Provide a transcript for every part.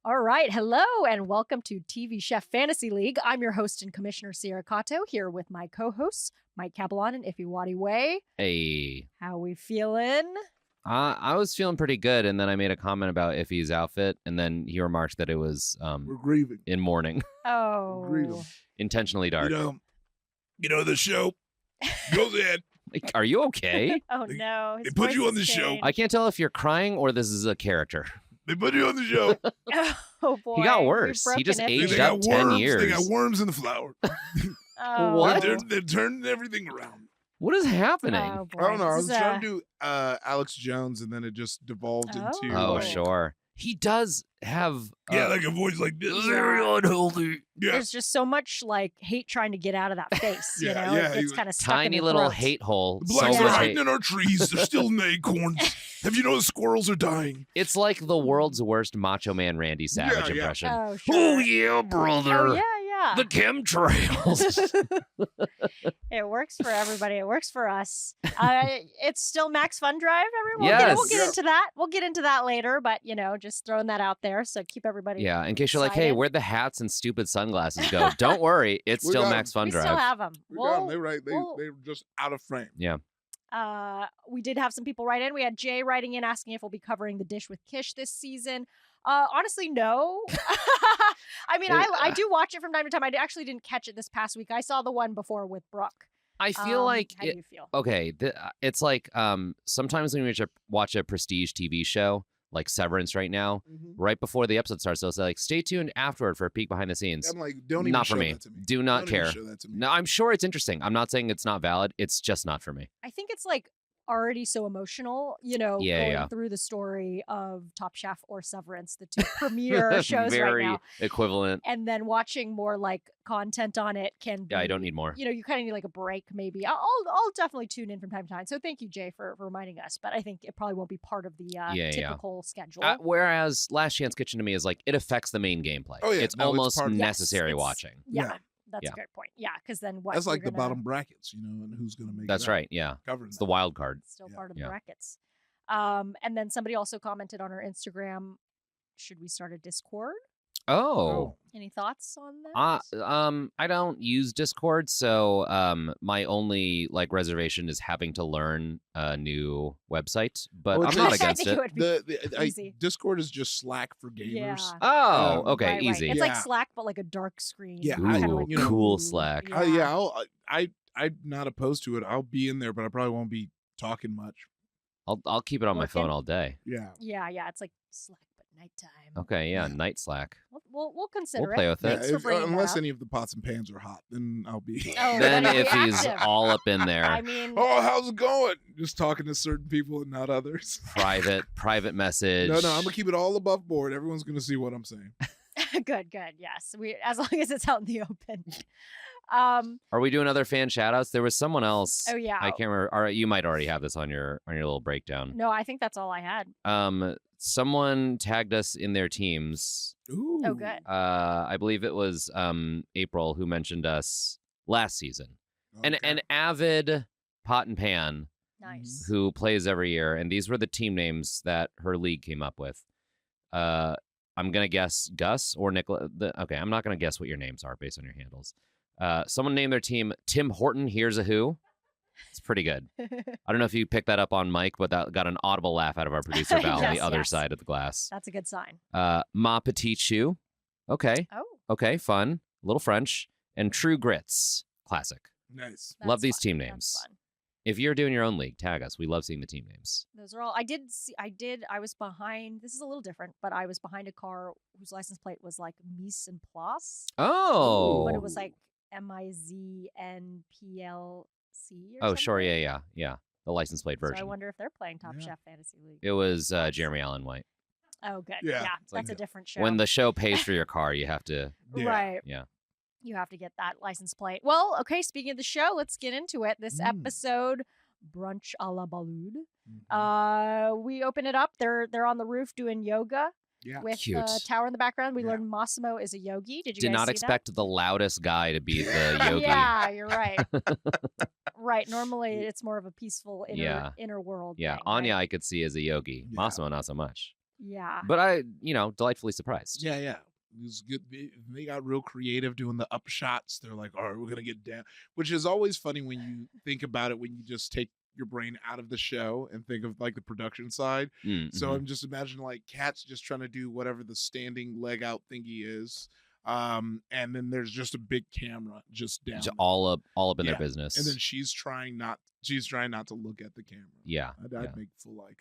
All right. Hello and welcome to TV Chef Fantasy League. I'm your host and commissioner, Sierra Cato, here with my co-hosts, Mike Capelon and Ifiwadi Way. Hey. How we feeling? I was feeling pretty good, and then I made a comment about Iffy's outfit, and then he remarked that it was we're grieving. in mourning. Oh. We're grieving. Intentionally dark. You know the show goes in. Like, are you okay? Oh no. They put you on the show. I can't tell if you're crying or this is a character. They put you on the show. Oh boy. He got worse. He just aged up 10 years. They got worms in the flour. Oh. What? They're turning everything around. What is happening? Oh, boy. I don't know. I This was is, trying to do Alex Jones, and then it just devolved into. Oh, Oh. sure. He does have... like a voice like this. Yeah. Very unhealthy. Yeah. There's just so much like hate trying to get out of that face. You Yeah, know, yeah, it's he- kind of stuck in tiny your little throat. hate hole. The So blacks are much hiding hate. in our trees. They're still in the acorns. Have you noticed squirrels are dying? It's like the world's worst Macho Man Randy Savage Yeah. impression. Oh, sure. yeah, brother. Oh, yeah. The chemtrails. It works for everybody. It works for us. It's still MaxFunDrive, everyone. We'll get Yes. into that. We'll get into that later, but just throwing that out there. So keep everybody. Yeah, in case you're like, hey, excited. where'd the hats and stupid sunglasses go? Don't worry, it's We still got 'em. Max Fun We still Drive. have them. We got 'em. They were just out of frame. We did have some people write in. We had Jay writing in asking if we'll be covering the dish with Kish this season. Honestly, no. I mean, I do watch it from time to time. I actually didn't catch it this past week. I saw the one before with Brooke. I feel like how do you feel? okay, it's like sometimes when you watch a prestige TV show like Severance right now, right before the episode starts, they'll say like, stay tuned afterward for a peek behind the scenes. I'm like, don't even Not show for me. that to me. Do not Don't even care. show that to me. No, I'm sure it's interesting. I'm not saying it's not valid. It's just not for me. I think it's like already so emotional, going Yeah. through the story of Top Chef or Severance, the two premier shows Very right now. equivalent. And then watching more like content on it can be, Yeah, I don't need more. you kind of need like a break maybe. I'll definitely tune in from time to time. So thank you, Jay, for reminding us. But I think it probably won't be part of the typical schedule. Whereas Last Chance Kitchen to me is like, it affects the main gameplay. Oh, yeah. It's No, it's almost part of- necessary Yes, watching. Yeah. That's Yeah. a great point. Yeah, because then what? That's like you're the gonna- bottom brackets, and who's going to make That's it out. right. Yeah. Covering It's that. the wild card. It's still Yeah. part of the Yeah. brackets. And then somebody also commented on our Instagram, should we start a Discord? Oh. Any thoughts on that? I don't use Discord, so my only reservation is having to learn a new website, but Well, I'm it's not just- I against think it. it would be The Discord is just Slack for gamers. Yeah. Oh, okay, Right. easy. It's like Yeah. Slack, but like a dark screen. Yeah, kinda Ooh, like cool ooh, Slack. I'm not opposed to it. I'll be in there, but I probably won't be talking much. I'll keep it on my phone Working. all day. Yeah. Yeah. It's like Slack, but nighttime. Okay, yeah, night Slack. We'll consider We'll play it. with Yeah, it. Thanks for bringing that unless up. any of the pots and pans are hot, then I'll be. Oh, Then then if it'll be he's active. all up in there, I mean, Oh, how's it going? Just talking to certain people and not others. private message. No, I'm gonna keep it all above board. Everyone's gonna see what I'm saying. good. Yes, as long as it's out in the open. Are we doing other fan shoutouts? There was someone else. Oh yeah. I can't remember. All right, you might already have this on your little breakdown. No, I think that's all I had. Someone tagged us in their teams. Ooh. Oh, good. I believe it was April who mentioned us last season. Okay. An avid pot and pan Nice. who plays every year, and these were the team names that her league came up with. I'm gonna guess Gus or Nicola. Okay, I'm not gonna guess what your names are based on your handles. Someone named their team Tim Horton. Here's a who. It's pretty good. I don't know if you picked that up on Mike, but that got an audible laugh out of our producer Val on the Yes, other yes. side of the glass. That's a good sign. Ma Petite Choux. Okay. Oh, Okay, fun. Little French. And True Grits. Classic. Nice. Love that's these fun. team That's names. fun. If you're doing your own league, tag us. We love seeing the team names. Those are all. I was behind. This is a little different, but I was behind a car whose license plate was like Mise en Place, Oh. but it was like MIZNPLC. Oh, Or sure. something. Yeah. The license plate So I version. wonder if they're playing Top Yeah. Chef Fantasy League. It was Jeremy Allen White. Oh, good. Yeah. Yeah, It's like that's a different show. When the show pays for your car, you have to. Yeah. Right. Yeah. You have to get that license plate. Well, okay, speaking of the show, let's get into it. This episode, Brunch à la Balude. We open it up. They're on the roof doing yoga. Yeah. With Cute. the tower in the background. We Yeah. learned Massimo is a yogi. Did you Did guys not see expect the loudest guy to be the that? yogi. Yeah, you're right. Right. Normally, it's more of a peaceful Yeah. inner world. Yeah, thing, Anya right? I could see as a yogi. Yeah. Massimo not so much. Yeah. But I, delightfully surprised. Yeah, yeah. It was good. They got real creative doing the up shots. They're like, all right, we're going to get down, which is always funny when you think about it, when you just take your brain out of the show and think of like the production side. Mm-hmm. So I'm just imagining like Kat's just trying to do whatever the standing leg out thingy is. And then there's just a big camera just down. All up in their business. And then she's trying not to look at the camera. Yeah. I'd make full eye contact.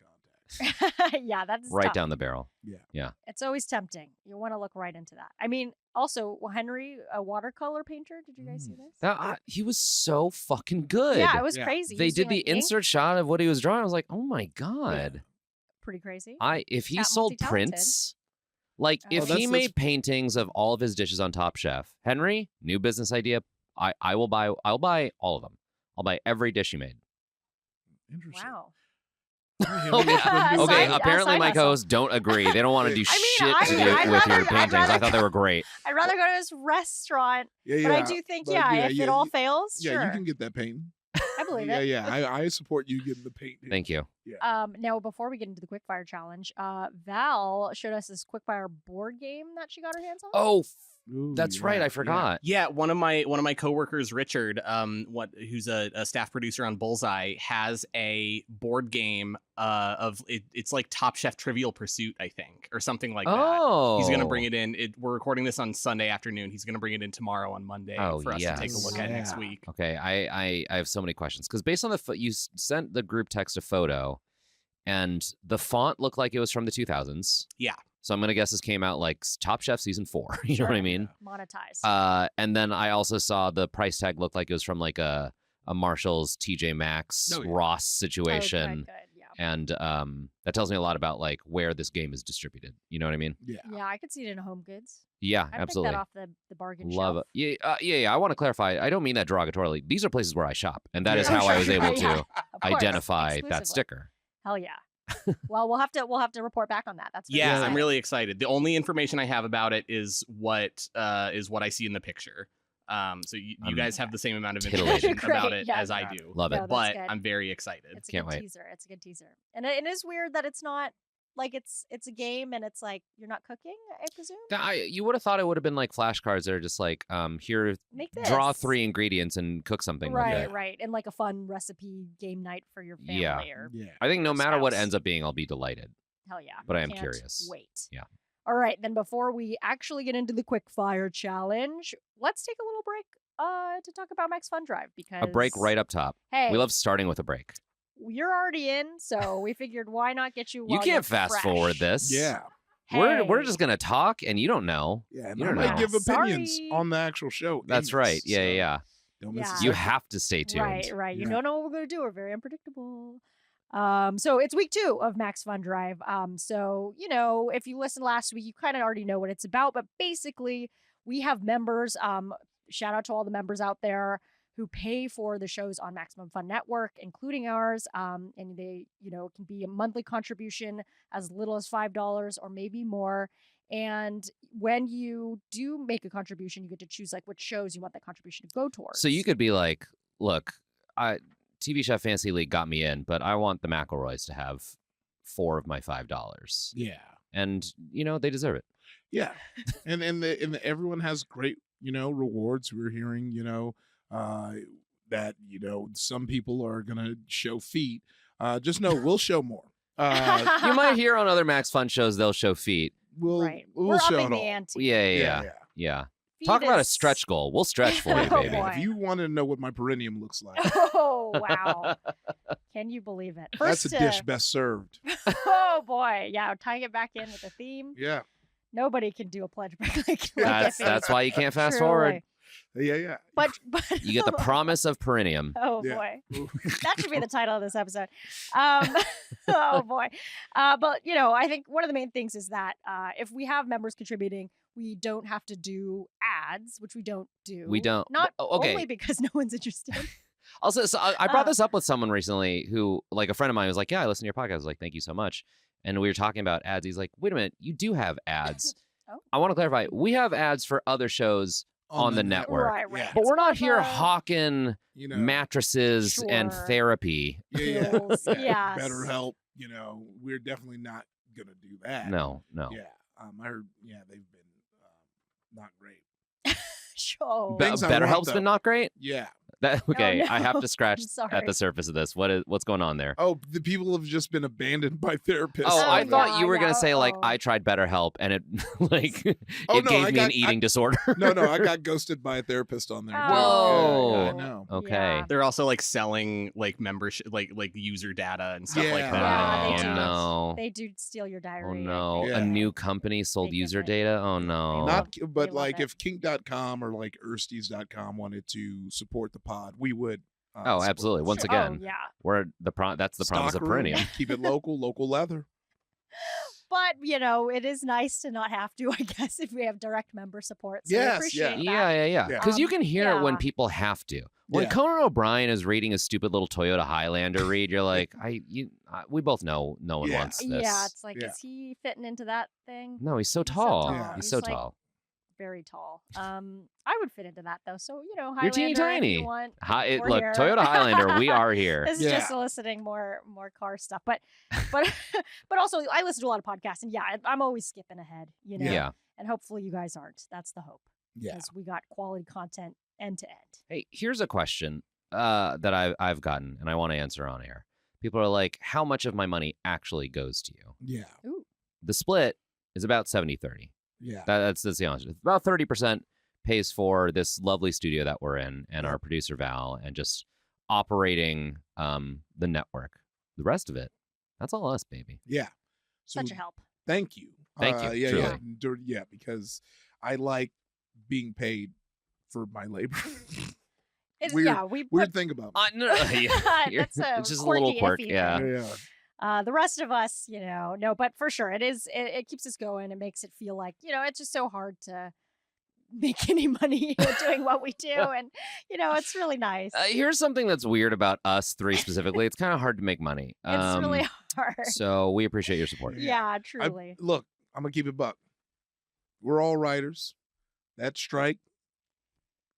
Yeah, that's right tough. down the barrel. Yeah. It's always tempting. You want to look right into that. I mean, also Henry, a watercolor painter. Did you guys see this? He was so fucking good. Yeah, it was crazy. They did the insert shot of what he was drawing. I was like, oh my god, pretty crazy. If he sold prints, like if he made paintings of all of his dishes on Top Chef, Henry, new business idea. I'll buy all of them. I'll buy every dish he made. Interesting. Wow. Okay, apparently my co-hosts don't agree. They don't want to do shit to do with your paintings. I thought they were great. I'd rather go to his restaurant. But I do think, if it all fails, you can get that painting. I believe it. Yeah. I support you getting the painting. Thank you. Yeah. Now, before we get into the quickfire challenge, Val showed us this quickfire board game that she got her hands on. Oh, that's right. I forgot. Yeah, one of my coworkers, Richard, who's a staff producer on Bullseye, has a board game it's like Top Chef Trivial Pursuit, I think, or something like that. He's gonna bring it in. We're recording this on Sunday afternoon. He's gonna bring it in tomorrow on Monday for us to take a look at next week. Okay, I have so many questions because based on you sent the group text a photo, and the font looked like it was from the 2000s. Yeah. So I'm going to guess this came out like Top Chef season 4. You know what I mean? Monetized. And then I also saw the price tag looked like it was from like a Marshall's, TJ Maxx, Ross situation. Oh, good. Yeah. And that tells me a lot about like where this game is distributed. You know what I mean? Yeah. Yeah, I could see it in Home Goods. Yeah, I'd absolutely. pick that off the bargain Love shelf. it. Yeah. I want to clarify. I don't mean that derogatorily. These are places where I shop. And that is how I was able to identify that sticker. Hell yeah. Well, we'll have to report back on that. That's I'm really excited. The only information I have about it is what I see in the picture. So you guys have the same amount of information about it as I do. Love it. No, but good. I'm very excited. It's a Can't good wait. teaser. It's a good teaser. And it is weird that it's not like it's a game and it's like you're not cooking, I presume. You would have thought it would have been like flashcards that are just like, here, draw 3 ingredients and cook something with it. Right. And like a fun recipe game night for your family. Yeah. I think no matter what ends up being, I'll be delighted. Hell yeah. But I am curious. Wait. Yeah. All right. Then before we actually get into the quick fire challenge, let's take a little break to talk about MaxFunDrive because a break right up top. Hey, we love starting with a break. You're already in, so we figured why not get you. You can't fast forward this. Yeah. Hey. We're just gonna talk, and you don't know. Yeah, and you I don't might know. give opinions Sorry. on the actual show. That's right. Yeah. Don't miss a You second. have to stay tuned. Right. You Yeah. don't know what we're gonna do. We're very unpredictable. So it's week 2 of MaxFunDrive. So if you listened last week, you kind of already know what it's about. But basically, we have members. Shout out to all the members out there who pay for the shows on Maximum Fun Network, including ours. And they, it can be a monthly contribution as little as $5 or maybe more. And when you do make a contribution, you get to choose like which shows you want that contribution to go towards. So you could be like, look, TV Chef Fantasy League got me in, but I want the McElroys to have 4 of my $5. Yeah. And, they deserve it. Yeah. and everyone has great, rewards. We're hearing, that, some people are going to show feet. Just know we'll show more. You might hear on other Max Fun shows they'll show feet. We'll We're show upping it the all. ante. Yeah. Feet Talk about a is- stretch goal. We'll stretch for you, Oh, baby. boy. If you want to know what my Perin-e-um looks like, Oh, wow. Can you believe it? that's a First, dish best served. Oh, boy. Yeah, tying it back in with the theme. Yeah. Nobody can do a pledge break like That's why you can't fast forward. Yeah. But You get the promise of Perin-e-um. Oh Yeah. boy, that should be the title of this episode. Oh boy, but I think one of the main things is that if we have members contributing, we don't have to do ads, which we don't do. We don't. Not Okay. only because no one's interested. Also, so I brought this up with someone recently who, like a friend of mine was like, yeah, I listen to your podcast. I was like, thank you so much. And we were talking about ads. He's like, wait a minute, you do have ads. Oh. I want to clarify. We have ads for other shows on the network. Right. Yeah. But we're not here Cover. hawking mattresses and Sure. Yeah. Pills. Yes. Better help. We're definitely not gonna do that. No. Yeah. I heard. Yeah, they've been not great. Sure. Things I want, BetterHelp's though. been not great. Yeah. Okay, no. I have to scratch I'm sorry. at the surface of this. What's going on there? Oh, the people have just been abandoned by therapists. Oh, I yeah, thought you were gonna yeah, say like oh. I tried BetterHelp and it like Oh, it no, gave I me an got- eating disorder. No, I got ghosted by a therapist on there. too. Whoa. Yeah, I know. Okay. Yeah. They're also like selling like membership, like user data and stuff like Yeah. that. Yeah, they Oh do. no. They do steal your diary. Oh I no. think. Yeah. A new company sold They give user it. data. Oh no. Not, They but love like it. if Kink.com or like Ersties.com wanted to support the pod, we would. Oh, support absolutely. the Once show. again, Oh, yeah. we're that's the promise of Stock room, Perin-e-um. keep it local leather. But, it is nice to not have to, I guess, if we have direct member support. So Yes, I appreciate that. Yeah. Yeah. Because you can hear it when yeah. people have to. When Yeah. Conan O'Brien is reading a stupid little Toyota Highlander read, you're like, we both know no one Yeah. wants this. Yeah, it's like, Yeah. is he fitting into that thing? No, he's so He's so tall. tall. He's He's so like- tall. Very tall. I would fit into that, though. So, You're teeny Highlander, if tiny. you want, we're Look, here. Toyota Highlander, we are here. This is Yeah. just soliciting more car stuff, but also I listen to a lot of podcasts, and yeah, I'm always skipping ahead, Yeah. and hopefully you guys aren't. That's the hope, Yeah. because we got quality content end to end. Hey, here's a question that I've gotten, and I want to answer on air. People are like, how much of my money actually goes to you? Yeah. The split is about 70-30. Yeah. That's the honest. About 30% pays for this lovely studio that we're in and our producer Val and just operating the network. The rest of it, that's all us, baby. Yeah. So Such a help. thank you. Thank you, Yeah, truly. yeah, because I like being paid for my labor. Weird- We Weird thing about me. No, yeah. That's a It's just a little quirky, quirk, iffy yeah. thing. Yeah. The rest of us, no, but for sure, it keeps us going. It makes it feel like, it's just so hard to make any money doing what we do. And, it's really nice. Here's something that's weird about us three specifically. It's kind of hard to make money. It's really hard. So we appreciate your support. Yeah, truly. Look, I'm gonna keep it buck. We're all writers. That strike.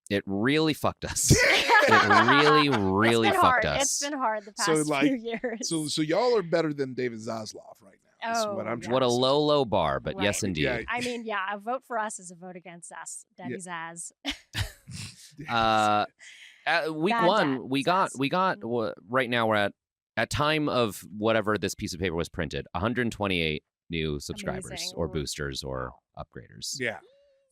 It really fucked us. It really, really It's been fucked hard. us. It's been hard the So, past like, few years. So y'all are better than David Zaslav right now. Is what Oh, I'm yeah. trying What a to say. low bar, but yes, Right. indeed. Yeah. I mean, yeah, a vote for us is a vote against us. Debbie Zaz. Week Bad one, dad, we got Zaz. right now we're at time of whatever this piece of paper was printed, 128 new subscribers Amazing. or boosters or upgraders. Yeah.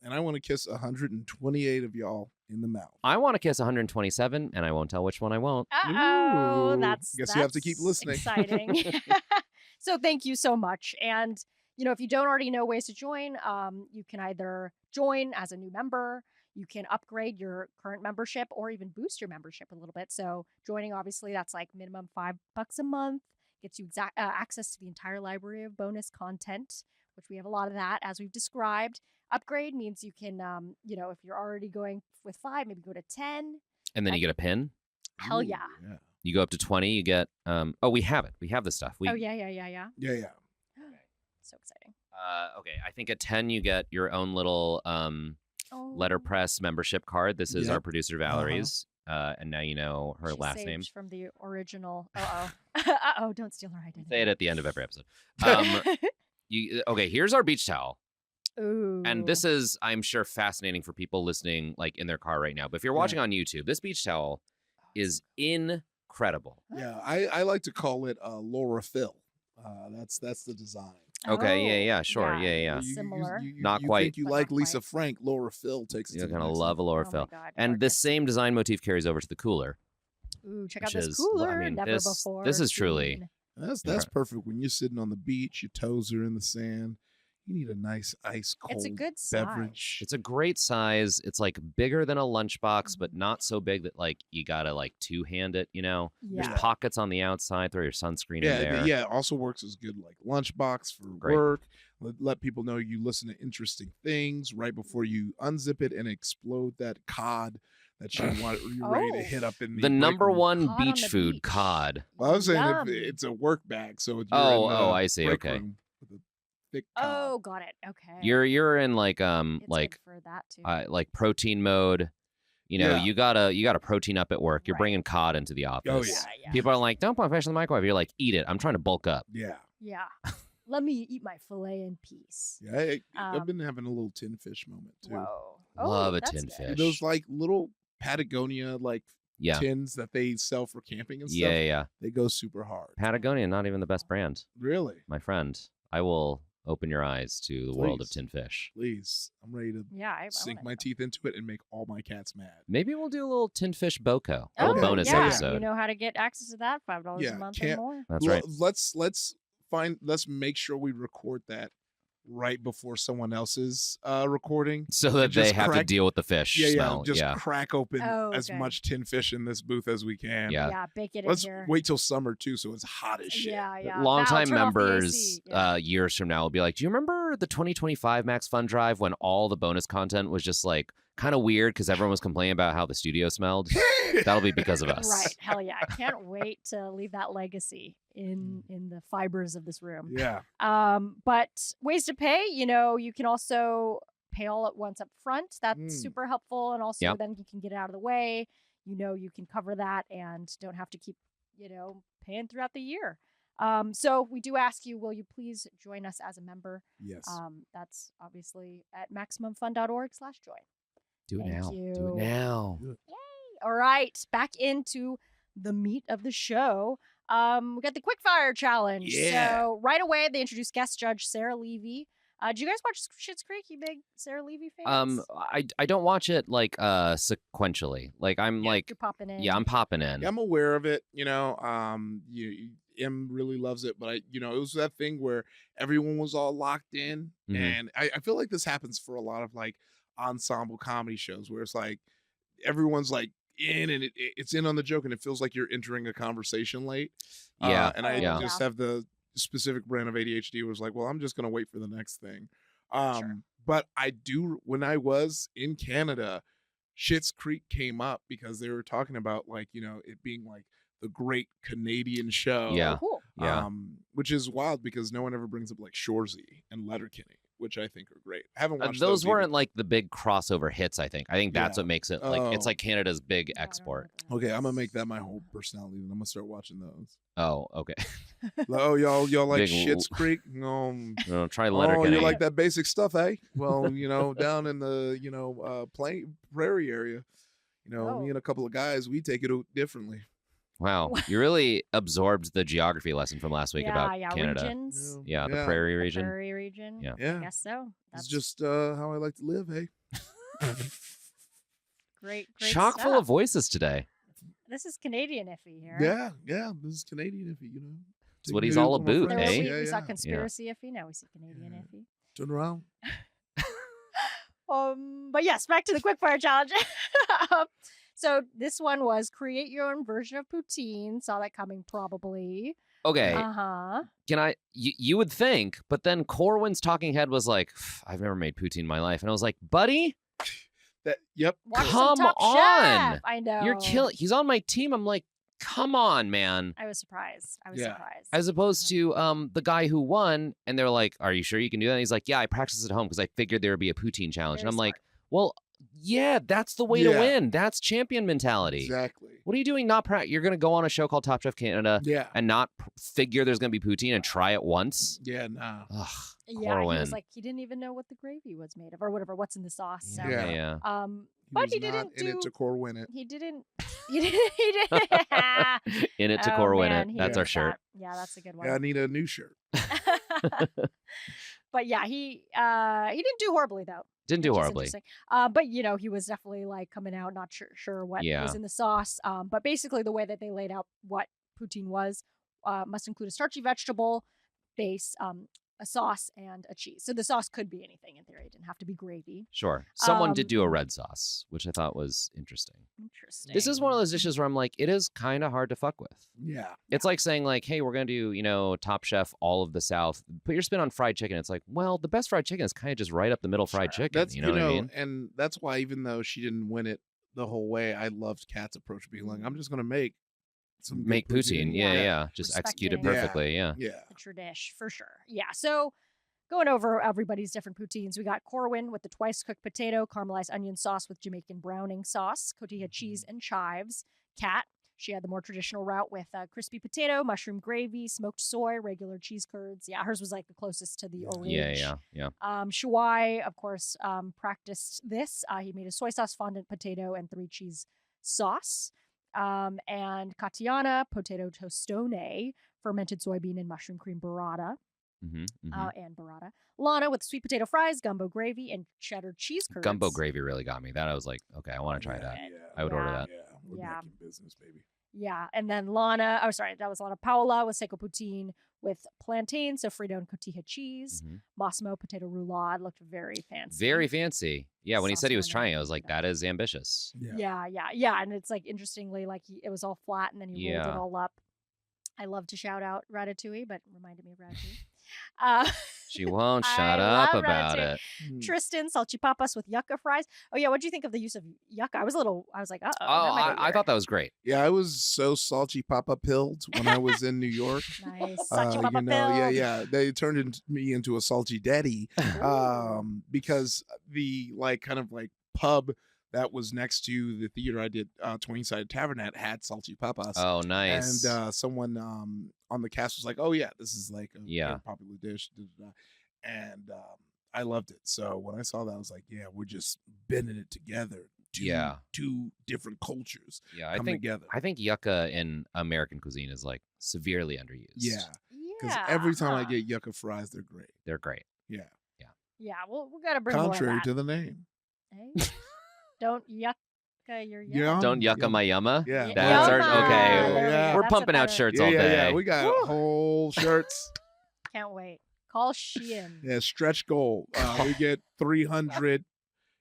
And I want to kiss 128 of y'all in the mouth. I want to kiss 127, and I won't tell which one I won't. Uh-oh, Ooh. that's Guess you have to keep that's listening. Exciting. So thank you so much. And, if you don't already know ways to join, you can either join as a new member, you can upgrade your current membership, or even boost your membership a little bit. So joining, obviously, that's like minimum $5 a month, gets you access to the entire library of bonus content, which we have a lot of that, as we've described. Upgrade means you can, if you're already going with 5, maybe go to 10. And then you get a pin. Hell Ooh, yeah. Yeah. You go up to 20, you get we have it. We have the stuff. Yeah. Yeah. Yeah. So exciting. Okay, I think at 10 you get your own little letterpress membership card. This is Yep. our producer Valerie's. And now you know her She last saved name. from the original. Uh-oh. Don't steal her identity. Say it at the end of every episode. Okay, here's our beach towel. Ooh. And this is, I'm sure, fascinating for people listening like in their car right now. But if you're watching on YouTube, this beach towel is incredible. Yeah. I like to call it Laura Phil. That's the design. Okay, yeah, sure. Yeah. Similar. Not you quite. think you But like not Lisa quite. Frank? Laura Phil takes it. You're to the going to next love a level. Laura Oh Phil. my God, And this gorgeous. same design motif carries over to the cooler. Ooh, check out which this is- cooler. I mean, Never this- before. this is truly- seen. That's Yeah. perfect when you're sitting on the beach. Your toes are in the sand. You need a nice ice cold It's a good beverage. It's a great size. It's like bigger than a lunchbox, but not so big that like you gotta like two-hand it, Yeah. There's pockets on the outside. Throw your sunscreen in Yeah, there. yeah. It also works as good like lunchbox for Great. work. Let people know you listen to interesting things right before you unzip it and explode that cod that you're ready to Oh. hit up in the The break number room. one Cod on beach the food, beach. cod. Well, I was saying Yum. it's a work bag, so you're Oh, in the I see, break okay. room with a thick cod. Oh, got it. Okay. You're in like It's like good for that too. like protein mode. Yeah. You gotta protein up at work. You're Right. bringing cod into the office. Oh, yeah. yeah. People are like, don't put fish in the microwave. You're like, eat it. I'm trying to bulk up. Yeah. Yeah. let me eat my fillet in peace. Yeah, I've Um, been having a little tin fish moment too. Whoa. Love a that's tin good. fish. Those like little Patagonia like Yeah. tins that they sell for camping and Yeah, stuff. yeah. They go super hard. Patagonia, not even the best brand, Really? my friend. I will open your eyes to the world of Please. tin fish. Please. I'm ready to Yeah, I sink wanna my know. teeth into it and make all my cats mad. Maybe we'll do a little tin fish boko, a Oh, little bonus yeah. episode. You know how to get access to that? $5 Yeah, a month or can't- more. That's right. Let's make sure we record that right before someone else's recording. So that just they have to crack- deal with the fish smell. Just Yeah. crack open Oh, as okay. much tin fish in this booth as we can. Yeah. Yeah, bake it Let's in here. wait till summer too, so it's hot as shit. Yeah, yeah. Longtime Val, turn off the members AC. Yeah. years from now will be like, do you remember the 2025 MaxFunDrive when all the bonus content was just like kind of weird because everyone was complaining about how the studio smelled? That'll be because of us. Right. Hell yeah. I can't wait to leave that legacy in the fibers of this room. Yeah. But ways to pay, you can also pay all at once up front. That's Mm. super helpful. And also Yep. then you can get it out of the way. You can cover that and don't have to keep, paying throughout the year. So we do ask you, will you please join us as a member? Yes. That's obviously at MaximumFun.org/join. Do it Thank now. Do you. it now. All right, back into the meat of the show. We got the quickfire challenge. Yeah. So right away, they introduced guest judge Sarah Levy. Did you guys watch Schitt's Creek? You big Sarah Levy fans? I don't watch it like sequentially. Like I'm like, You're popping in. yeah, I'm popping in. Yeah, I'm aware of it. Em really loves it, but it was that thing where everyone was all locked in, Mhm. and I feel like this happens for a lot of like ensemble comedy shows where it's like everyone's like in and it's in on the joke, and it feels like you're entering a conversation late. Yeah, and I yeah. just have the specific brand of ADHD was like, well, I'm just gonna wait for the next thing. Sure. But I do when I was in Canada, Schitt's Creek came up because they were talking about like it being like the great Canadian show. Yeah. Cool. Yeah. Which is wild because no one ever brings up like Shoresy and Letterkenny, which I think are great. I haven't watched Those either. weren't like the big crossover hits. I think that's Yeah. what makes it like it's Oh. like Canada's big Yeah, I don't know export. what that Okay, I'm gonna is. make that my whole personality, and I'm gonna start watching those. Oh, okay. Oh, y'all like Big Schitt's Creek? Try Oh, Letterkenny. you like that basic stuff, eh? Well, down in the prairie area, me Oh. and a couple of guys, we take it differently. Wow, you really absorbed the geography lesson from last week about Canada. Regions. Yeah, the prairie The region. prairie region. Yeah. Yeah. I guess so. It's That's just how I like to live, eh? great Chock full stuff. of voices today. This is Canadian iffy here. Yeah. This is Canadian, if you It's what Taking he's news all from my about, There friends. eh? we saw Yeah. conspiracy iffy. Now we see Canadian Yeah. iffy. Turn around. But yes, back to the quickfire challenge. So this one was create your own version of poutine. Saw that coming probably. Okay, Uh-huh. can I? You would think, but then Corwin's talking head was like, "I've never made poutine in my life," and I was like, "Buddy, Yep. Watch Come some Top on. Chef. I know. you're killing." He's on my team. I'm like, "Come on, man." I was surprised. Yeah. As opposed to the guy who won, and they're like, "Are you sure you can do that?" And he's like, "Yeah, I practiced at home because I figured there would be a poutine challenge." Very and I'm like, smart. "Well, yeah, that's the way to Yeah. win. That's champion mentality. Exactly. What are you doing? You're gonna go on a show called Top Chef Canada Yeah. and not figure there's gonna be poutine and try it once." Yeah. Nah. Ugh, Yeah, he Corwin. was like, he didn't even know what the gravy was made of or whatever, what's in the sauce. So, yeah, Yeah. yeah. But was he not didn't in it do. to core win it. He didn't. He didn't. In it to Oh, core win man, it. he That's our did shirt. that. Yeah, that's a good one. Yeah, I need a new shirt. But yeah, he didn't do horribly though. Didn't do which is horribly. interesting. But he was definitely like coming out not sure what Yeah. was in the sauce. But basically the way that they laid out what poutine was must include a starchy vegetable base, a sauce, and a cheese. So the sauce could be anything in theory. It didn't have to be gravy. Sure. Someone did do a Um, red sauce, which I thought was interesting. Interesting. This is one of those dishes where I'm like, it is kind of hard to fuck with. Yeah. It's like saying like, hey, we're going to do, Top Chef all of the South. Put your spin on fried chicken. It's like, well, the best fried chicken is kind of just right up the middle fried chicken. That's you know what I mean? and that's why even though she didn't win it the whole way, I loved Kat's approach, being like, I'm just gonna make some good Make poutine. Yeah, Yeah. yeah. Just execute it Respecting- perfectly. Yeah. Yeah. a tradish for sure. Yeah. So going over everybody's different poutines, we got Corwin with the twice cooked potato, caramelized onion sauce with Jamaican browning sauce. Cotija cheese and chives. Kat She had the more traditional route with crispy potato, mushroom gravy, smoked soy, regular cheese curds. Yeah, hers was like the closest to the orange. Yeah. Shuai, of course, practiced this. He made a soy sauce fondant potato and 3 cheese sauce. And Katiana, potato tostone, fermented soybean and mushroom cream burrata. And burrata. Lana with sweet potato fries, gumbo gravy, and cheddar cheese curds. Gumbo gravy really got me. That I was like, okay, I want to try that. Yeah. I would order that. Yeah, we're back in business, baby. Yeah, and then Lana, that was Lana Paola with seco poutine with plantain, sofrito and cotija cheese. Massimo potato roulade looked very fancy. Very fancy. Yeah, when he said he was Sauce trying, I was like, that is ambitious. Yeah, and it's like interestingly, like it was all flat and then he rolled it all up. I love to shout out Ratatouille, but reminded me of Ratatouille. She won't shut up about it. Tristan, salchipapas with yucca fries. Oh yeah, what do you think of the use of yucca? I was like, Oh, I thought that was great. Yeah, I was so salchipapa pilled when I was in New York. Nice. Salchipapa pilled. Yeah. They turned me into a salty daddy because the kind of pub that was next to the theater I did, Twain-Sided Tavern at, had salchipapas. Oh, nice. And someone on the cast was like, "Oh yeah, this is like a very popular dish." And I loved it. So when I saw that, I was like, "Yeah, we're just bending it together." Two different cultures. Yeah, together. I think yucca in American cuisine is like severely underused. Yeah, because every time I get yucca fries, they're great. They're great. Yeah. Well, we gotta bring contrary more of that. to the name. Hey? Don't yucca your yum. Don't yucca my yumma. Yeah. That's our, Yumma. okay. Yeah. We're That's pumping a out better- shirts all day. Yeah. We got whole shirts. Can't wait. Call Shein. Yeah, stretch goal. We get 300.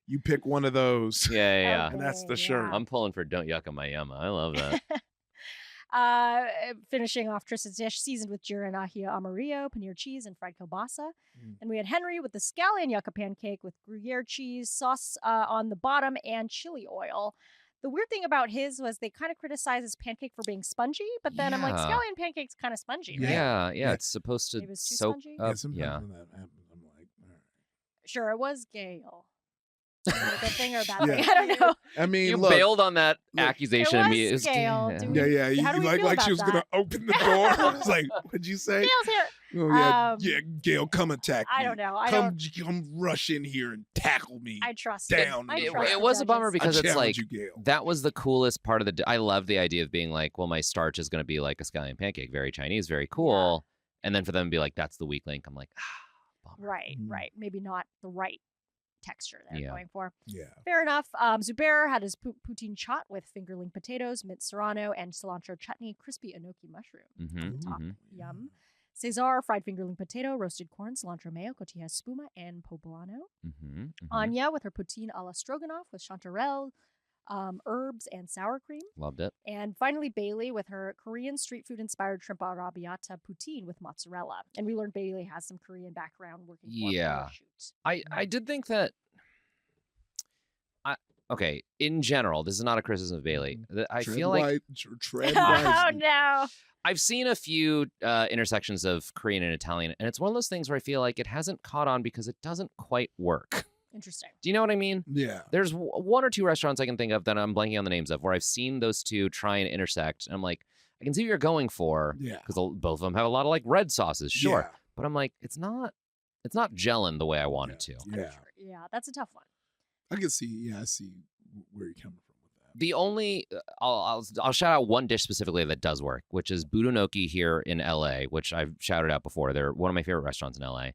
You pick one of those. Yeah. And that's the shirt. I'm pulling for don't yucca my yumma. I love that. Finishing off Tristan's dish, seasoned with jura and ají amarillo, paneer cheese, and fried kielbasa. And we had Henry with the scallion yucca pancake with Gruyere cheese, sauce on the bottom, and chili oil. The weird thing about his was they kind of criticized his pancake for being spongy, but then I'm like, scallion pancake's kind of spongy, right? Yeah. It's supposed to It was too soak spongy? up. Sometimes when that happens, I'm like, all right. Sure, it was Gail. Is it a good thing or a bad Yeah. thing? I don't know. I mean, You look, bailed on that accusation It immediately. was Gail. Yeah. Do we- Yeah. You How do we feel like about she was that? gonna open the door. I was like, what'd you say? Gail's here. Oh yeah, Gail, come attack me. I don't know. Come rush in here and tackle me. I trust down. I It- trust It the was a bummer judges. because I it's like challenge you, Gail. that was the coolest part of the. I love the idea of being like, well, my starch is going to be like a scallion pancake, very Chinese, very cool, and then for them to be like, that's the weak link. I'm like, bummer. Right. Maybe not the right texture they're going for. Yeah. Fair enough. Zubair had his poutine chaat with fingerling potatoes, mint serrano, and cilantro chutney, crispy enoki mushroom. Top. Yum. Cesar, fried fingerling potato, roasted corn, cilantro mayo, cotija espuma, and poblano. Anya with her poutine a la stroganoff with chanterelle, herbs, and sour cream. Loved it. And finally, Bailey with her Korean street food inspired shrimp arrabbiata poutine with mozzarella. And we learned Bailey has some Korean background working for Yeah. shoot. I did think that. Okay, in general, this is not a criticism of Bailey. I feel like tread Oh wisely. no. I've seen a few intersections of Korean and Italian, and it's one of those things where I feel like it hasn't caught on because it doesn't quite work. Interesting. Do you know what I mean? Yeah. There's one or two restaurants I can think of that I'm blanking on the names of where I've seen those two try and intersect, and I'm like, I can see what you're going for Yeah. because both of them have a lot of like red sauces, sure, Yeah. but I'm like, it's not gelling the way I want it to. Yeah. Yeah, that's a tough one. I can see. Yeah, I see where you're coming from with that. The only I'll shout out one dish specifically that does work, which is Budonoki here in LA, which I've shouted out before. They're one of my favorite restaurants in LA.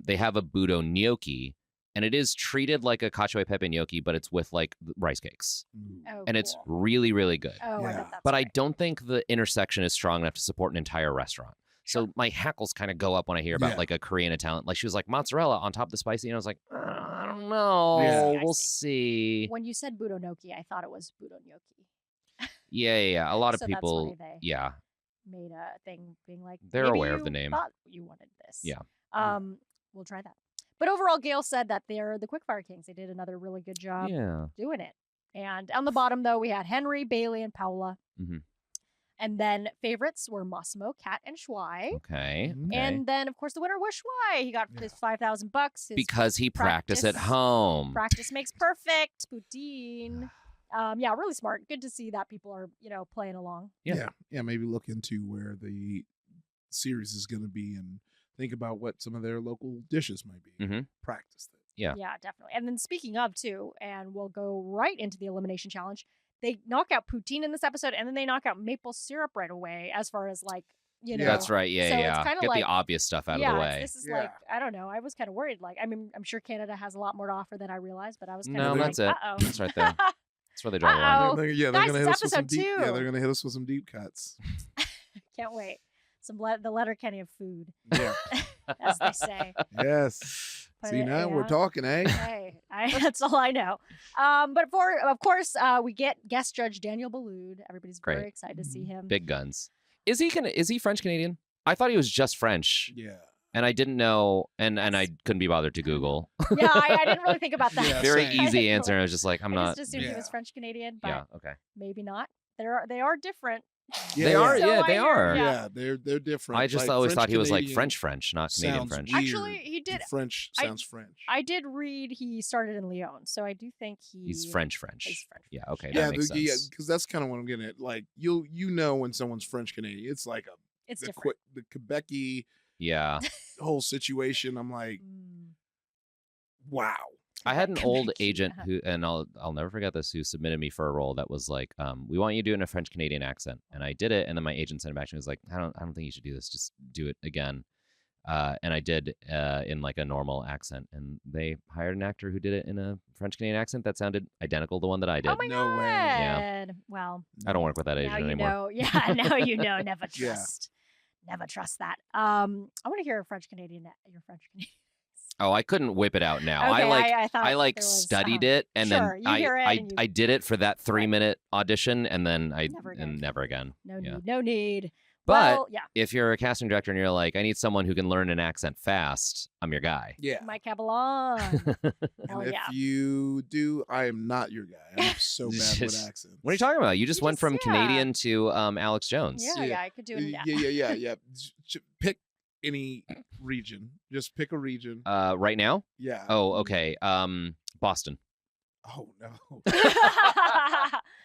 They have a Budo gnocchi, and it is treated like a cacio e pepe gnocchi, but it's with like rice cakes, Oh, and it's cool. really, really good. Oh, I Yeah. bet that's But I right. don't think the intersection is strong enough to support an entire restaurant. So my hackles kind of go up when I hear about Yeah. like a Korean Italian. Like she was like mozzarella on top of the spicy, and I was like, I don't know. Yeah. We'll see. When you said budonoki, I thought it was budonyoki. Yeah. A lot of So that's people, why they- yeah. Made a thing being like They're maybe aware of you the name. Thought you wanted this. Yeah. We'll try that. But overall, Gail said that they're the Quickfire Kings. They did another really good job Yeah. doing it. And on the bottom, though, we had Henry, Bailey, and Paola. Mhm. And then favorites were Massimo, Kat, and Schwei. Okay. Mhm. okay. And then, of course, the winner was Schwei. He got his $5,000. Because he practiced at practice- home. Practice makes perfect. Poutine. Yeah, really smart. Good to see that people are, playing along. Yeah. Maybe look into where the series is going to be and think about what some of their local dishes might be. Mhm. Practice that. Yeah. Yeah, definitely. And then speaking of too, and we'll go right into the elimination challenge. They knock out poutine in this episode, and then they knock out maple syrup right away. As far as like, That's right. Yeah, So it's yeah. kinda Get like- the obvious stuff out yeah, of the way. this is Yeah. like, I don't know. I was kind of worried. Like, I mean, I'm sure Canada has a lot more to offer than I realized, but I was kind No, of that's like, it. uh-oh. That's right there. That's where they draw the line. Uh-oh. They're Guys, going to it's hit us with some episode deep. Yeah, 2. they're going to hit us with some deep cuts. Can't wait. The letter Kenny of food, Yeah. as they say. Yes. But See, now we're yeah. talking, eh? Hey, that's all I know. But of course, we get guest judge Daniel Boulud. Everybody's very Great. excited to see him. Big guns. Is he French Canadian? I thought he was just French, Yeah. and I didn't know, and I couldn't be bothered to Google. Yeah, I didn't really think about that. Yeah, Very same. easy answer. And I was just like, I'm I not. just assumed he Yeah. was French Canadian, but Yeah. Okay. maybe not. They are different. They are. So Yeah, I they hear- are. yeah. Yeah, they're different. I just Like, always thought he was like French-Canadian French, not Canadian sounds French. weird. Actually, he did. French I- sounds French. I did read he started in Lyon, so I do think He's French. He's French. Yeah. Okay. Yeah, That makes sense. because that's kind of what I'm getting at. Like you know when someone's French Canadian, it's like It's the different. the Quebecy Yeah. whole situation. I'm like, Mm. I wow. had an old Quebec, agent yeah. who, and I'll never forget this, who submitted me for a role that was like, we want you to do it in a French Canadian accent, and I did it, and then my agent sent it back to me, was like, I don't think you should do this, just do it again, and I did in like a normal accent, and they hired an actor who did it in a French Canadian accent that sounded identical to the one that I did. Oh my No way. god! Well, I don't work with that now agent you anymore. know. Yeah, now you know. Never Yeah. trust. Never trust that. I want to hear a French Canadian. Your French Canadian. Oh, I couldn't whip it out now. Okay, I thought like there was, studied it, and Sure, then you hear it and you- I did it for that 3-minute audition, and then Never again. never again. No Yeah. need. No need. But well, yeah, if you're a casting director and you're like, I need someone who can learn an accent fast, I'm your guy. Yeah. Mike Caballon. Hell And yeah. if you do, I am not your guy. I'm so bad with Just- accents. What are you talking about? You just You went just- from yeah. Canadian to Alex Jones. Yeah, Yeah. I could do it. Yeah. Yeah. Pick any region. Just pick a region. Right now? Yeah. Oh, okay. Boston. Oh no.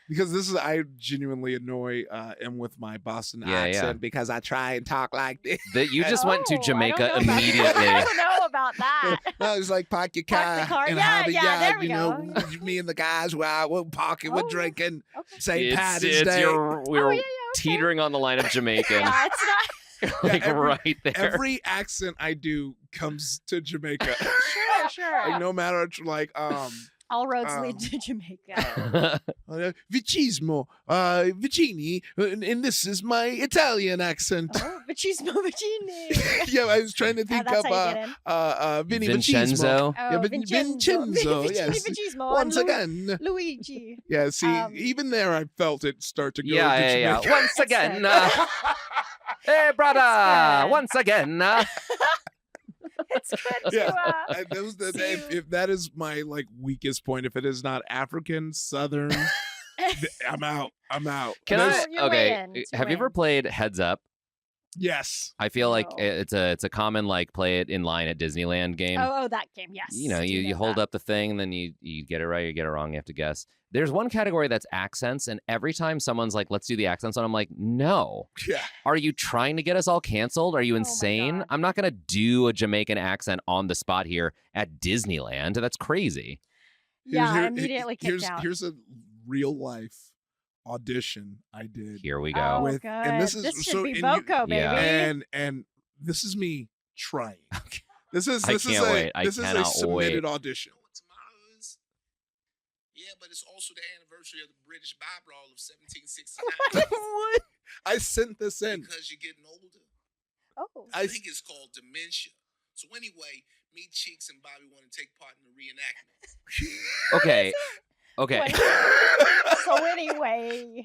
Because this is I genuinely annoy M with my Boston Yeah, accent yeah. because I try and talk like this. That you just went to Oh, I don't Jamaica know about immediately. I don't know about that. No, it's like park your Park car, the car. and Yeah, have a yeah, there yard. we You know, go. me and the guys were out, we're parking, we're Oh, drinking. Okay. St. Patty's it's Day. we Oh, were yeah, okay. teetering on the line of Jamaican, Yeah, it's not. like Yeah, every- right there. Every accent I do comes to Jamaica. Sure. Like, no matter like All roads lead to Jamaica. Vicismo, vicini, and this is my Italian accent. Oh, Machismo Vicini. Yeah, I was trying to think That's of how you get in. Vinny Vincenzo. Vicismo. Yeah, Oh, Vincenzo, yes. Vichismo. Once and again. Luigi. Yeah, see, Um, even there I felt it start to go Yeah, to yeah, yeah. Jamaica. Once That's again, good. hey, brother. good. Once again. It's good Yeah. to And those the, See if that is my like weakest point, if it is not African, Southern, I'm out. I'm out. Can Those- I? you Okay. win, you Have you ever win. played Heads Up? Yes. I feel like No. it's a common like play it in line at Disneyland game. Oh, that game, yes. You know, I do you hold that. up the thing, and then you get it right, you get it wrong, you have to guess. There's one category that's accents, and every time someone's like, let's do the accents on, I'm like, no. Yeah. Are you trying to get us all canceled? Are you Oh my insane? God. I'm not going to do a Jamaican accent on the spot here at Disneyland. That's crazy. Yeah, I Here- immediately kicked out. Here's a real life audition I did. Here we go. Oh, with- good. and this is- should so- be and you- Boko, baby. Yeah. And this is me trying. This is I this is can't a wait. I this is a cannot submitted wait. audition. Tomatoes. Yeah, but it's also the anniversary of the British Bar Brawl of 1769. What? I sent this in. Because you're getting older. Oh. I think it's called dementia. So anyway, me, Cheeks, and Bobby want to take part in the reenactment. Okay. Okay. So anyway,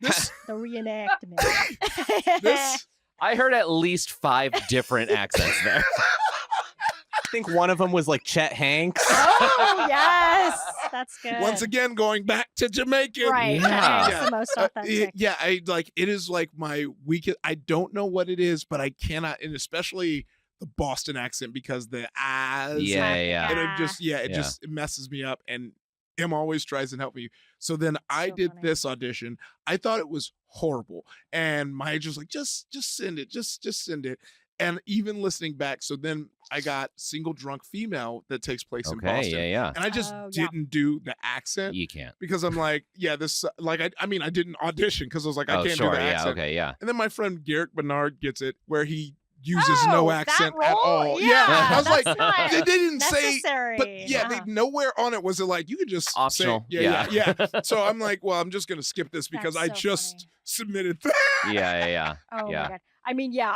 This the reenactment. this I heard at least 5 different accents there. I think one of them was like Chet Hanks. Oh yes, that's good. once again going back to Jamaican. right? Yeah. That's the most authentic. Yeah, I like it is like my weakest. I don't know what it is, but I cannot, and especially the Boston accent because the eyes. Yeah, yeah. And it just Ah. it Yeah. just it messes me up. And Em always tries and help me. So then I So did funny. this audition. I thought it was horrible. And Maya just like, just send it. Just send it. And even listening back, so then I got Single Drunk Female that takes place in Okay, Boston. yeah. And I just Oh, yeah. didn't do the accent You can't. because I'm like, yeah, this, like, I mean, I didn't audition because I was like, I Oh, can't sure. do the Yeah. accent. Okay. Yeah. And then my friend Garrick Bernard gets it where he uses Oh, no that accent at role? all. Yeah, I was like, that's not they didn't say, necessary. but yeah, they Uh-huh. nowhere on it was it like, you could just Optional. say, yeah. So I'm like, well, I'm just going to skip this because That's I so just funny. submitted that. Yeah. Oh Yeah. my god. I mean, yeah,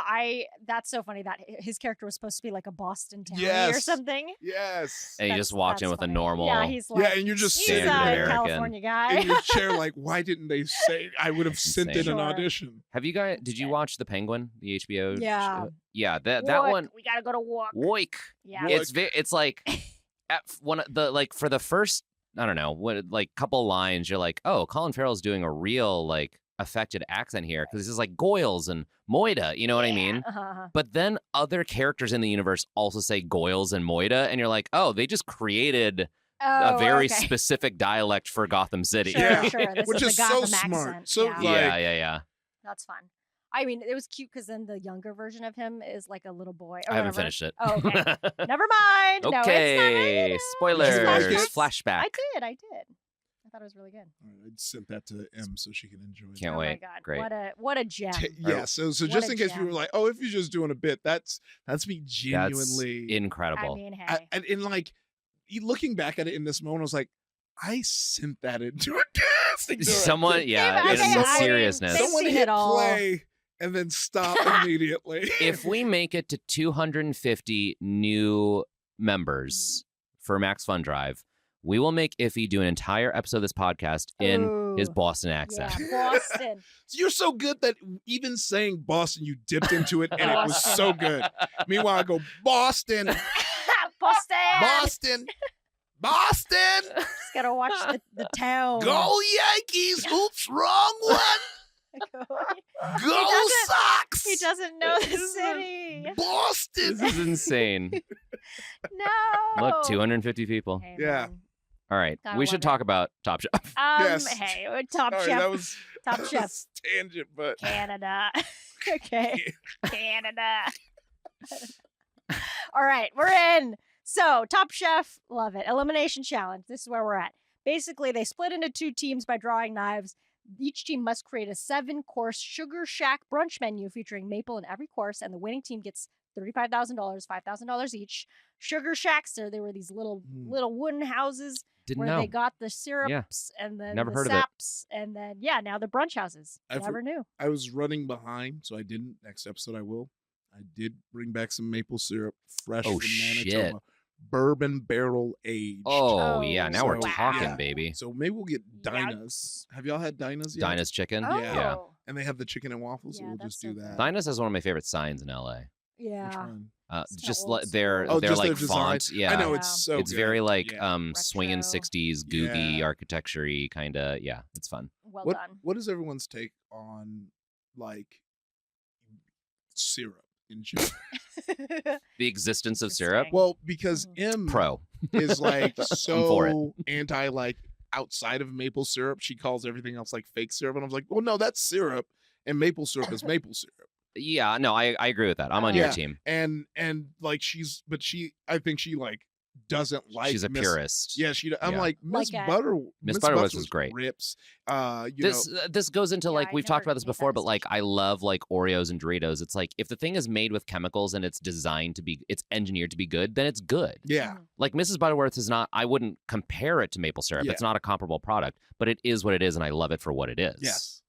that's so funny that his character was supposed to be like a Boston townie or Yes. something. Yes. And you just walked in That's with a funny. normal. Yeah, he's like, Yeah, and you're just he's standing a there. California guy. In your chair, like, why didn't they say I would have That's sent in insane. an Sure. audition? Have you guys? Did you watch The Penguin, the HBO? Yeah. show? Yeah. That Work. one. We gotta go to work. Woik. Yeah. Wo- It's like at one of the like for the first I don't know what like couple lines you're like, oh, Colin Farrell's doing a real like affected accent here because this is like Goyles and Moida, you know what I mean? Uh-huh. But then other characters in the universe also say Goyles and Moida, and you're like, oh, they just created Oh, a very okay. specific dialect for Gotham City. Sure, Yeah. sure. This Which is is the so Gotham smart. accent. So, yeah. like- yeah. That's fun. I mean, it was cute because then the younger version of him is like a little boy. Or I haven't whatever. finished it. Oh, okay. Never mind. No, it's Okay, not. spoilers. Did you like it? Flashback. I did. I thought it was really good. All right, I sent that to M so she can enjoy it. Can't oh wait. my god. Great. What a gem. Yeah, so What just a in case people gem. were like, oh, if you're just doing a bit, that's me That's genuinely. incredible. I mean, hey. And like, looking back at it in this moment, I was like, I sent that into a casting director. Someone, yeah, They've- in I mean, seriousness. they've Someone seen hit it all. play and then stop immediately. If we make it to 250 new members for MaxFunDrive, we will make Iffy do an entire episode of this podcast in his Ooh. Boston accent. Yeah, Boston. You're so good that even saying Boston, you dipped into it and it was Boston. so good. Meanwhile, I go, Boston, Boston. Boston, Boston, Just gotta watch the town. go Yankees. Oops, wrong one. Go doesn't- Sox. He doesn't know the city. Boston. This is insane. No. Look, 250 people. Hey, Yeah. man. All right, Gotta we love should it. talk about Top Chef. Yes. Hey, Top Sorry, Chef. that was Top that Chef. was tangent, but Canada. Okay. Canada. All right, we're in. So, Top Chef, love it. Elimination challenge. This is where we're at. Basically, they split into two teams by drawing knives. Each team must create a 7-course Sugar Shack brunch menu featuring maple in every course, and the winning team gets $35,000, $5,000 each. Sugar Shacks, they were these little wooden houses Didn't where know. they got the syrups and then Never the heard of it. saps, and then now they're brunch houses. I Never knew. I was running behind, so I didn't. Next episode, I will. I did bring back some maple syrup, fresh Oh, from shit. Manitoba, bourbon barrel aged. Oh, yeah, now we're So, talking, yeah. baby. So maybe we'll get Dinah's. Have y'all had Dinah's yet? Dinah's Chicken. Oh, Yeah. And they have the chicken and waffles, so Yeah, we'll that's just so do good. that. Dinah's has one of my favorite signs in LA. Which yeah. one? It's kinda Just old their school. Oh, their just like their design. font. Yeah, I know Yeah. it's so. it's good. very like Yeah. swinging Retro. 60s goofy Yeah. architecture-y kind of. Yeah, it's fun. Well What done. What is everyone's take on like syrup in general? The existence of Interesting. syrup. Well, because Mhm. M Pro. is like for it. so anti like outside of maple syrup. She calls everything else like fake syrup, and I was like, well, no, that's syrup, and maple syrup is maple syrup. Yeah, no, I agree with that. I'm on Yeah. your team. And like I think she like doesn't like. She's a Miss- purist. Yeah, I'm Yeah. like Miss Like a- Butter. Miss Butterworth was great. Rips. This goes into Yeah, like I we've talked never about this made that before, but like distinction. I love like Oreos and Doritos. It's like if the thing is made with chemicals and it's designed to be, it's engineered to be good, then it's good. Yeah. Mhm. Like Mrs. Butterworth is not. I wouldn't compare it to maple syrup. Yeah. It's not a comparable product, but it is what it is, and I love it for what it is. Yes.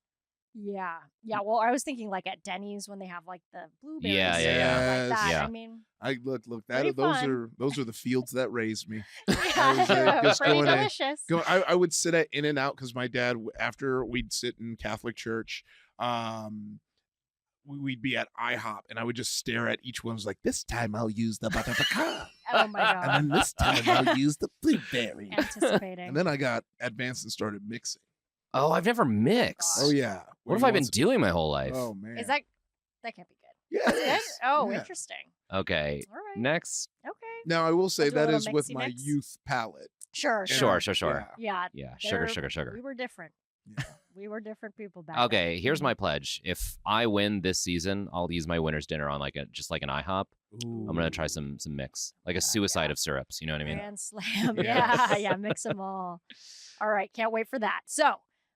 Yeah. Yeah. Well, I was thinking like at Denny's when they have like the blueberries. Yeah, and yeah, yeah. stuff like that. Yeah. I mean, I look Pretty fun. those are the fields that raised me. yeah, just pretty going in. delicious. I would sit at In-N-Out because my dad, after we'd sit in Catholic church, we'd be at IHOP, and I would just stare at each one. I was like, this time I'll use the butter pecan, Oh my god. and then this time I'll use the blueberry. Anticipating. And then I got advanced and started mixing. Oh, I've never mixed. Oh yeah. What have I been doing my whole life? Oh man. Is that can't be good. Yeah. it Good? is. Oh, Yeah. interesting. Okay. All right. Next. Okay. Now I will say do a that little is with mixy my mix. youth palate. Sure. Sure. Yeah. Yeah, they're- sugar. We were different. Yeah. We were different people back Okay, then. here's my pledge. If I win this season, I'll use my winner's dinner on just like an IHOP. I'm gonna try some mix, like a suicide of syrups. You know what I mean? Grand Slam. Yes. Yeah, mix them all. All right, can't wait for that. So,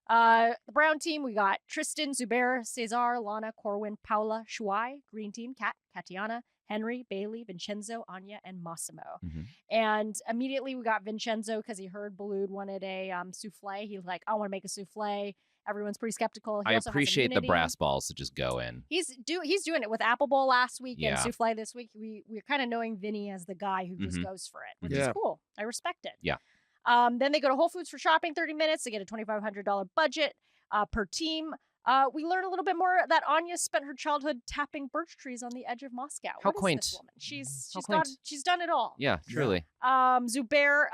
the brown team, we got Tristan, Zubair, Cesar, Lana, Corwin, Paula, Shuai. Green team, Kat, Katiana, Henry, Bailey, Vincenzo, Anya, and Massimo. Mhm. And immediately we got Vincenzo because he heard Balud wanted a souffle. He was like, I want to make a souffle. Everyone's pretty skeptical. He I also has appreciate the immunity. brass balls to just go in. He's doing it with Apple Bowl last week and Yeah. souffle this week. We're kind of knowing Vinny as the guy who just goes for it, which is Yeah. cool. I respect it. Yeah. Then they go to Whole Foods for shopping, 30 minutes. They get a $2,500 budget per team. We learn a little bit more that Anya spent her childhood tapping birch trees on the edge of Moscow. How What is quaint. this woman? She's How got quaint. she's done it all. Yeah, truly. Zubair,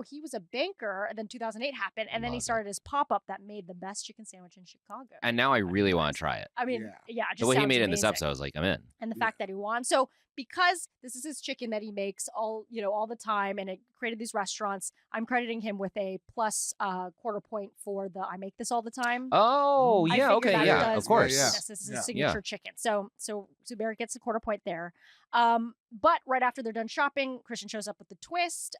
he was a banker, and then 2008 happened, and then he Love it. started his pop-up that made the best chicken sandwich in Chicago. And now I really want to try it. I mean, Yeah. yeah, it The just way he sounds made it in this amazing. episode, I was like, I'm in. And the Yeah. fact that he won. So because this is his chicken that he makes all the time, and it created these restaurants, I'm crediting him with a plus quarter point for the I make this all the time. Oh, I yeah, figured okay, that yeah, does of course. Yeah, Yes, this is Yeah. his signature chicken. So Zubair gets a quarter point there. But right after they're done shopping, Christian shows up with the twist.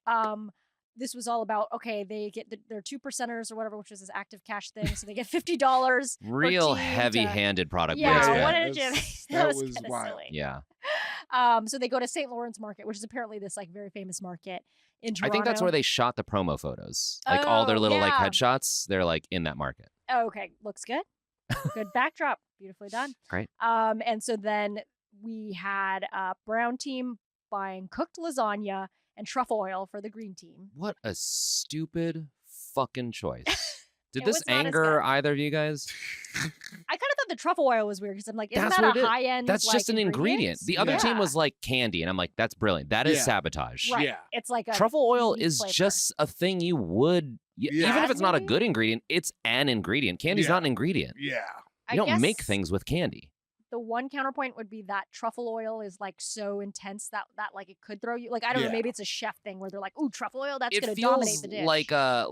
This was all about, okay, they get their 2%ers or whatever, which is his active cash thing. So they get $50. Real team to- heavy-handed product Yeah, placement. what did you that's- that that was, was kinda wild. silly. Yeah. So they go to St. Lawrence Market, which is apparently this like very famous market in Toronto. I think that's where they shot the promo photos. Like all their Oh, little like yeah. headshots, they're like in that market. Oh, okay, looks good. Good backdrop, beautifully done. Great. And so then we had brown team buying cooked lasagna and truffle oil for the green team. What a stupid fucking choice. Did It this was not as anger good. either of you guys? I kind of thought the truffle oil was weird because I'm like, isn't That's that what a it is. high end? That's just an ingredient. The other team was like candy, and I'm like, that's brilliant. That is Yeah. sabotage. right. Yeah. It's like a Truffle oil unique is flavor. just a thing you would, Yeah. even if it's not a Maybe? good ingredient, it's an ingredient. Candy's Yeah. not an ingredient. Yeah. I You don't make guess things with candy. The one counterpoint would be that truffle oil is like so intense that like it could throw you. Like I don't know, Yeah. maybe it's a chef thing where they're like, "Ooh, truffle oil, that's It gonna dominate feels the dish." like a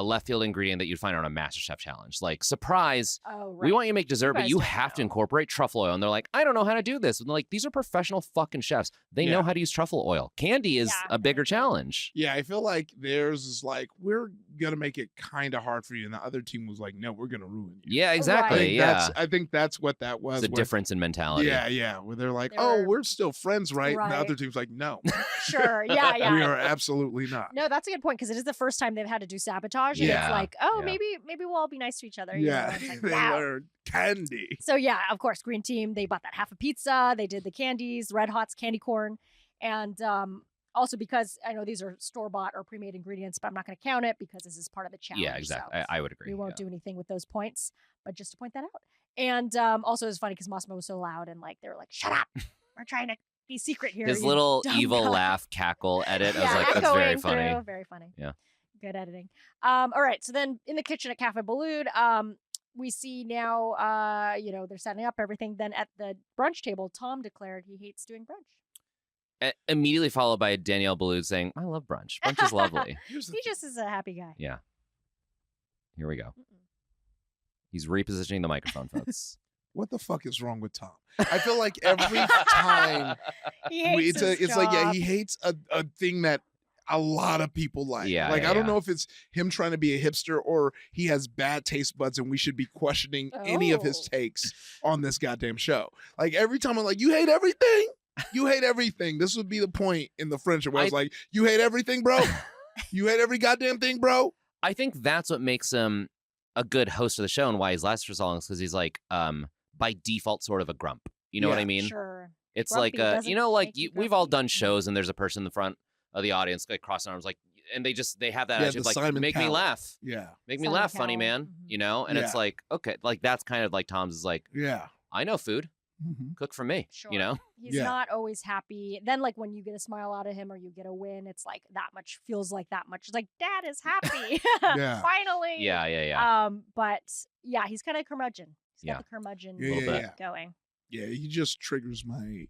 left field ingredient that you'd find on a MasterChef challenge. Like, surprise, oh, right. we want you to make dessert, but guys you don't have to know. incorporate truffle oil. And they're like, I don't know how to do this. And they're like, these are professional fucking chefs. They know Yeah. how to use truffle oil. Candy is Yeah, a bigger I agree. challenge. Yeah, I feel like theirs is like, we're gonna make it kind of hard for you, and the other team was like, no, we're gonna ruin you. Yeah, Right. exactly. Yeah. I think that's what that was. It's a where- difference in mentality. Yeah, where they're like, They oh, were- we're still friends, right? And the Right. other team's like, no, Sure. Yeah, yeah. we are absolutely not. No, that's a good point because it is the first time they've had to do sabotage, and Yeah, it's like, oh, yeah. maybe we'll all be nice to each other. you know, Yeah, and it's like, they wow. learned candy. So yeah, of course, green team. They bought that half a pizza. They did the candies, Red Hots, candy corn, and also because I know these are store bought or pre made ingredients, but I'm not going to count it because this is part of the challenge. Yeah, exactly. so I would agree. we won't yeah. do anything with those points, but just to point that out. And also, it was funny because Massimo was so loud and like they were like, "Shut up, we're trying to be secret here." His you little dumb evil guy." laugh cackle edit. I was Yeah, like, that's very echoing funny. through, very funny. Yeah. Good editing. All right. So then in the kitchen at Cafe Balud, we see now, they're setting up everything. Then at the brunch table, Tom declared he hates doing brunch. Immediately followed by Danielle Ballou saying, I love brunch. Brunch is lovely. Here's the He thing. just is a happy guy. Yeah. Here we go. Mm-mm. He's repositioning the microphone, folks. What the fuck is wrong with Tom? I feel like every time He hates his it's like, yeah, job. he hates a thing that a lot of people like. Yeah, like yeah, I don't yeah. know if it's him trying to be a hipster or he has bad taste buds and we should be questioning any of his Oh. takes on this goddamn show. Like every time I'm like, you hate everything? You hate everything. This would be the point in the friendship where I was like, you hate everything, bro? You hate every goddamn thing, bro? I think that's what makes him a good host of the show and why he's lasted for so long is because he's like, by default, sort of a grump. You know what I Yeah. mean? Sure. It's Grumpy like, doesn't like make you we've all grumpy. done shows and there's a person in the front of the audience, like crossing arms, like, and they have that Yeah, attitude, the like, Simon make me Cowell. laugh. Yeah. Make me Simon laugh, funny Cowell. man. Mhm. You know? And it's Yeah. like, okay, like that's kind of like Tom's is like, Yeah. I know food. Mhm. Cook for me. Sure. You know? He's Yeah. not always happy. Then, like, when you get a smile out of him or you get a win, it's like that much feels like that much. It's like, Dad is happy. Yeah. Finally. Yeah. But yeah, he's kind of curmudgeon. He's Yeah. got the curmudgeon Yeah, Little yeah, bit. yeah. going. Yeah, he just triggers my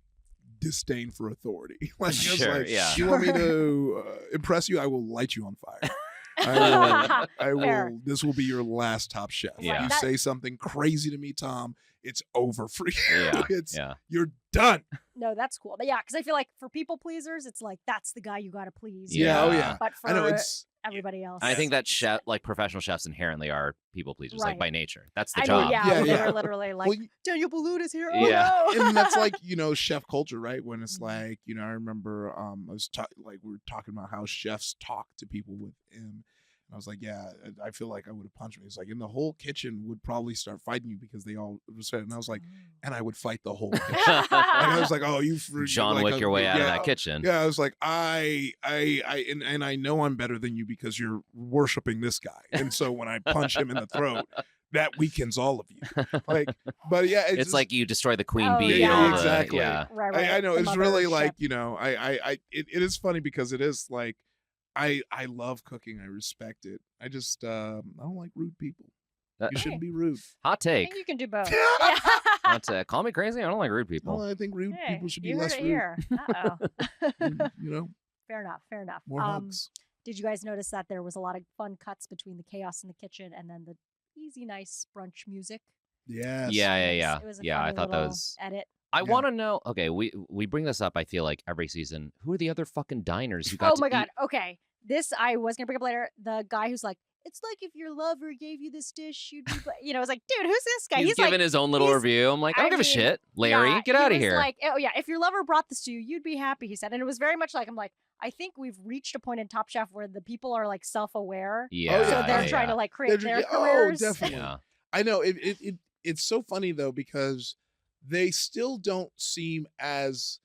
disdain for authority. Like, just Sure, like, yeah. you want me to impress you? I will light you on fire. I Fair. will. This will be your last Top Chef. Yeah. If you That- say something crazy to me, Tom, it's over for you. Yeah, It's yeah. you're done. No, that's cool. But yeah, because I feel like for people pleasers, it's like that's the guy you got to please. Yeah. Oh yeah. But for I know it's. everybody else, And I think that chef, like professional chefs, inherently are people pleasers, like Right. by nature. That's the I job. mean, yeah, Yeah, they're yeah. literally like Well, you- Daniel Boulud is here. Yeah. Oh, no. and that's like chef culture, right? When it's Mhm. like I remember I was like we were talking about how chefs talk to people with him. And I was like, yeah, I feel like I would have punched me. He's like, and the whole kitchen would probably start fighting you because they all respect. And I was like, and I would fight the whole kitchen. Like, I was like, oh, you John like, Wick your way out of yeah, that kitchen. Yeah, I was like, and I know I'm better than you because you're worshiping this guy. And so when I punch him in the throat, that weakens all of you. Like, but yeah, It's just, like you destroy the queen Oh, bee. yeah. and all Exactly. Yeah. right. I know the it's really mother like chef. it is funny because it is like I love cooking. I respect it. I just I don't like rude people. You shouldn't be rude. Hot I take. think you can do both. Call me crazy. I don't like rude people. Well, I think rude Hey, people should be you less heard it rude. here. Uh-oh. Fair Fair enough. more hugs. Did you guys notice that there was a lot of fun cuts between the chaos in the kitchen and then the easy, nice brunch music? Yes. Yeah. It was a Yeah, I funny thought that little was. edit. I Yeah. want to know. Okay, we bring this up. I feel like every season. Who are the other fucking diners who got? Oh to my eat- god. Okay. This I was gonna bring up later. The guy who's like, it's like if your lover gave you this dish, you'd be, it's like, dude, who's this guy? He's giving like, his own little he's- review. I'm like, I don't give a mean, shit, Larry. yeah, Get he out of was here. Like, oh yeah, if your lover brought this to you, you'd be happy. He said, and it was very much like, I'm like, I think we've reached a point in Top Chef where the people are like self-aware, yeah. Oh, so yeah, they're yeah, trying to like create They're- their oh, careers. definitely. Yeah. I know it's so funny though because they still don't seem as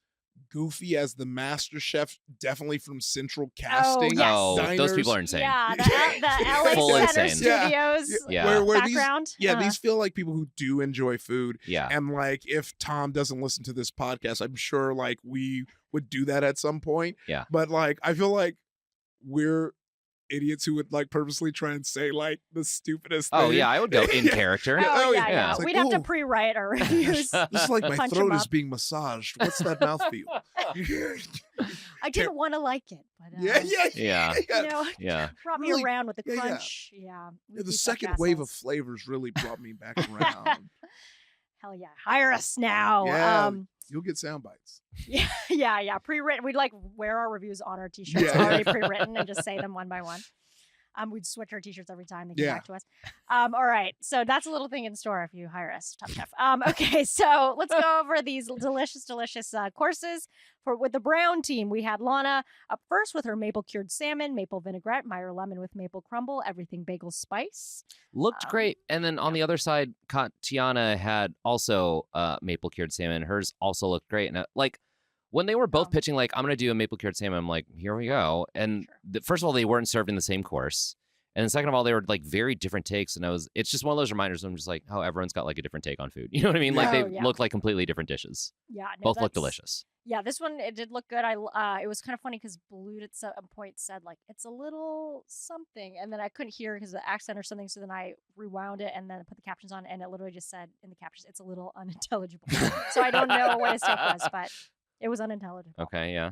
goofy as the Master Chef, definitely from Central Casting. yes. Oh, those diners. people are insane. Yeah, the LA Full Center insane. Studios Yeah. Where these, background. these feel like people who do enjoy food. Yeah. And like, if Tom doesn't listen to this podcast, I'm sure like we would do that at some point. Yeah. But like, I feel like we're idiots who would like purposely try and say like the stupidest thing. Oh yeah, I would go in character. Oh, yeah. yeah. It's like, We'd have to "Oh, pre-write our reviews. This is like my Punch 'em throat is up. being massaged. What's that mouth feel? I didn't want to like it, but Yeah. you know, Yeah. brought me Really- around with the yeah, yeah. crunch. Yeah, Yeah, we'd the be such second wave of assholes. flavors really brought me back around. Hell yeah, hire us now. Yeah. You'll get sound bites. Yeah. Pre-written. We'd like wear our reviews on our t-shirts Yeah. already pre-written and just say them one by one. We'd switch our t-shirts every time they came Yeah. back to us. All right. So that's a little thing in store if you hire us, Top Chef. Okay, so let's go over these delicious courses. With the brown team, we had Lana up first with her maple cured salmon, maple vinaigrette, Meyer lemon with maple crumble, everything bagel spice. Looked great. And then on the other side, Tiana had also maple cured salmon. Hers also looked great. And like when they were both pitching, like, I'm going to do a maple cured salmon, I'm like, here we go. And first of all, they weren't served in the same course. And then second of all, they were like very different takes. And it's just one of those reminders. I'm just like, oh, everyone's got like a different take on food. You know what I mean? Like they look like completely different dishes. Yeah. No, Both look that's- delicious. Yeah, this one, it did look good. It was kind of funny because Blue at some point said, like, it's a little something. And then I couldn't hear because of the accent or something. So then I rewound it and then put the captions on. And it literally just said in the captions, it's a little unintelligible. So I don't know what his take was, but it was unintelligible. Okay, yeah.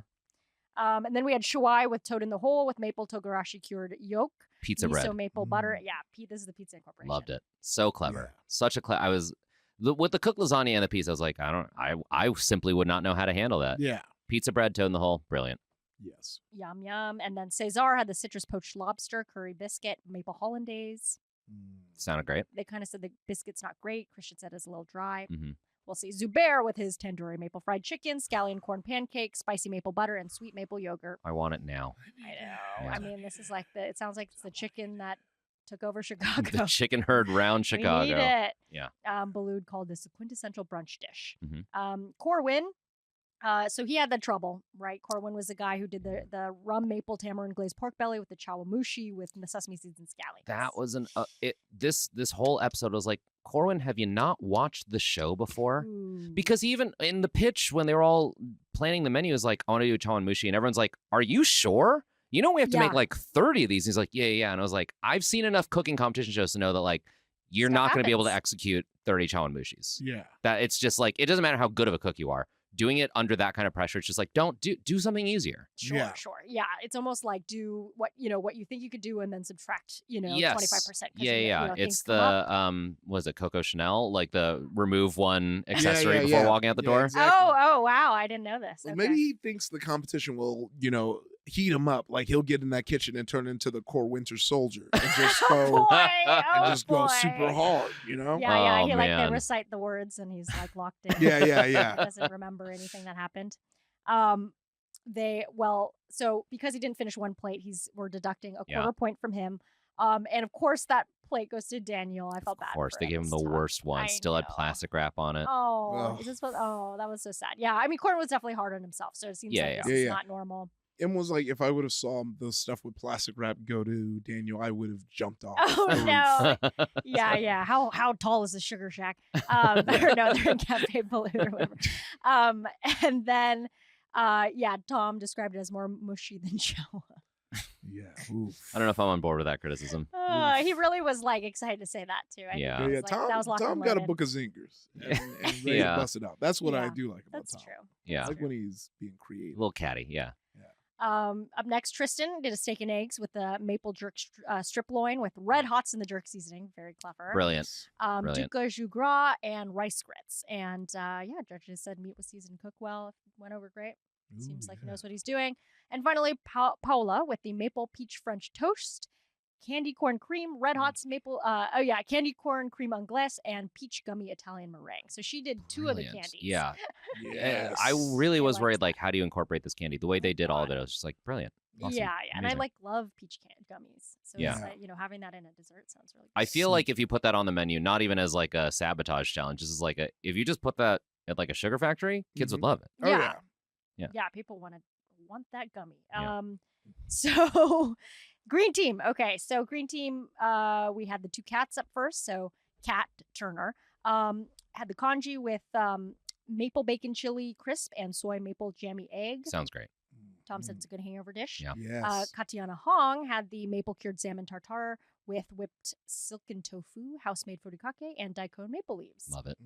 And then we had shuai with toad in the hole with maple togarashi cured yolk. Pizza miso bread. maple butter. Yeah, this is the Pizza Incorporation. Loved it. So clever. Yeah. Such a I was with the cooked lasagna and the pizza. I was like, I simply would not know how to handle that. Yeah. Pizza bread, toad in the hole, brilliant. Yes. Yum, yum. And then Cesar had the citrus poached lobster, curry biscuit, maple hollandaise. Sounded great. They kind of said the biscuit's not great. Christian said it's a little dry. Mhm. We'll see. Zubair with his tandoori maple fried chicken, scallion corn pancake, spicy maple butter, and sweet maple yogurt. I want it now. I know. Yeah. I mean, this is like it sounds like it's the chicken that took over Chicago. The chicken herd round Chicago. We need it. Yeah. Balud called this a quintessential brunch dish. Mhm. Corwin. So he had the trouble, right? Corwin was the guy who did the rum maple tamarind glazed pork belly with the chawamushi with the sesame seeds and scallions. That was this whole episode was like, Corwin, have you not watched the show before? Ooh. Because even in the pitch, when they were all planning the menu, is like, I want to do chawanmushi, and everyone's like, are you sure? You know, we have to make Yeah. like 30 of these. He's like, yeah. And I was like, I've seen enough cooking competition shows to know that like you're Stuff not going to be able to happens. execute 30 chawanmushis. Yeah. That it's just like, it doesn't matter how good of a cook you are. doing it under that kind of pressure, it's just like, don't do something easier. Sure, Yeah. sure. Yeah, it's almost like do what you think you could do and then subtract, Yes. 25%. Yeah. things It's come up. the was it Coco Chanel? Like the remove one accessory before yeah. walking out the Yeah, door. exactly. Oh, wow. I didn't know this. Well, Okay. maybe he thinks the competition will, heat him up. Like he'll get in that kitchen and turn into the core Winter Soldier and just Oh, go boy. and Oh, just go boy. super hard, Yeah. Oh, He like they man. recite the words and he's like locked in. Yeah. He doesn't remember anything that happened. So because he didn't finish one plate, we're deducting a quarter point from him. And of course that plate goes to Daniel. I felt bad. Of course, for they him. gave him It's the tough. worst one. I Still had know. plastic wrap on it. Oh, Ugh. that was so sad. Yeah, I mean, Corin was definitely hard on himself, so it seems Yeah, like yeah. this is Yeah. not normal. It was like if I would have saw the stuff with plastic wrap go to Daniel, I would have jumped off. Oh the roof. no! Yeah. How tall is the Sugar Shack? Or no, they're in Cafe Balloon or whatever. And then, Tom described it as more mushy than Joe. Yeah. Oof. I don't know if I'm on board with that criticism. He really was like excited to say that too. I think Yeah. he Yeah, was like, that was locked Tom and got a loaded. book of zingers and ready Yeah. to bust it out. That's what I Yeah, do like about That's Tom. true. Yeah. I like when he's being creative. A little catty. Yeah. Up next, Tristan did a steak and eggs with the maple jerk strip loin with red hots in the jerk seasoning. Very clever. Brilliant. Brilliant. Duca jus gras and rice grits. And judges said meat was seasoned and cooked well. Went over great. Seems like he knows what he's doing. And finally, Paola with the maple peach French toast, candy corn cream, red hots maple, candy corn cream anglaise, and peach gummy Italian meringue. So she did two of the Brilliant. candies. Yeah. Yes. I really He was likes worried, that. like, how do you incorporate this candy? The way they did all of it, I was just like, brilliant. Awesome. Yeah. And I Amazing. love peach gummies. So Yeah. it's, having that in a dessert sounds really good. I feel like if you put that on the menu, not even as like a sabotage challenge, just as like if you just put that at like a sugar factory, kids would love it. Oh, yeah. Yeah, people want that gummy. Yeah. So green team. Okay, so green team, we had the two cats up first. So Cat Turner had the congee with maple bacon chili crisp and soy maple jammy egg. Sounds great. Tom said it's a good hangover dish. Yeah. Yes. Katiana Hong had the maple cured salmon tartare with whipped silken tofu, house-made furikake, and daikon maple leaves. Love it.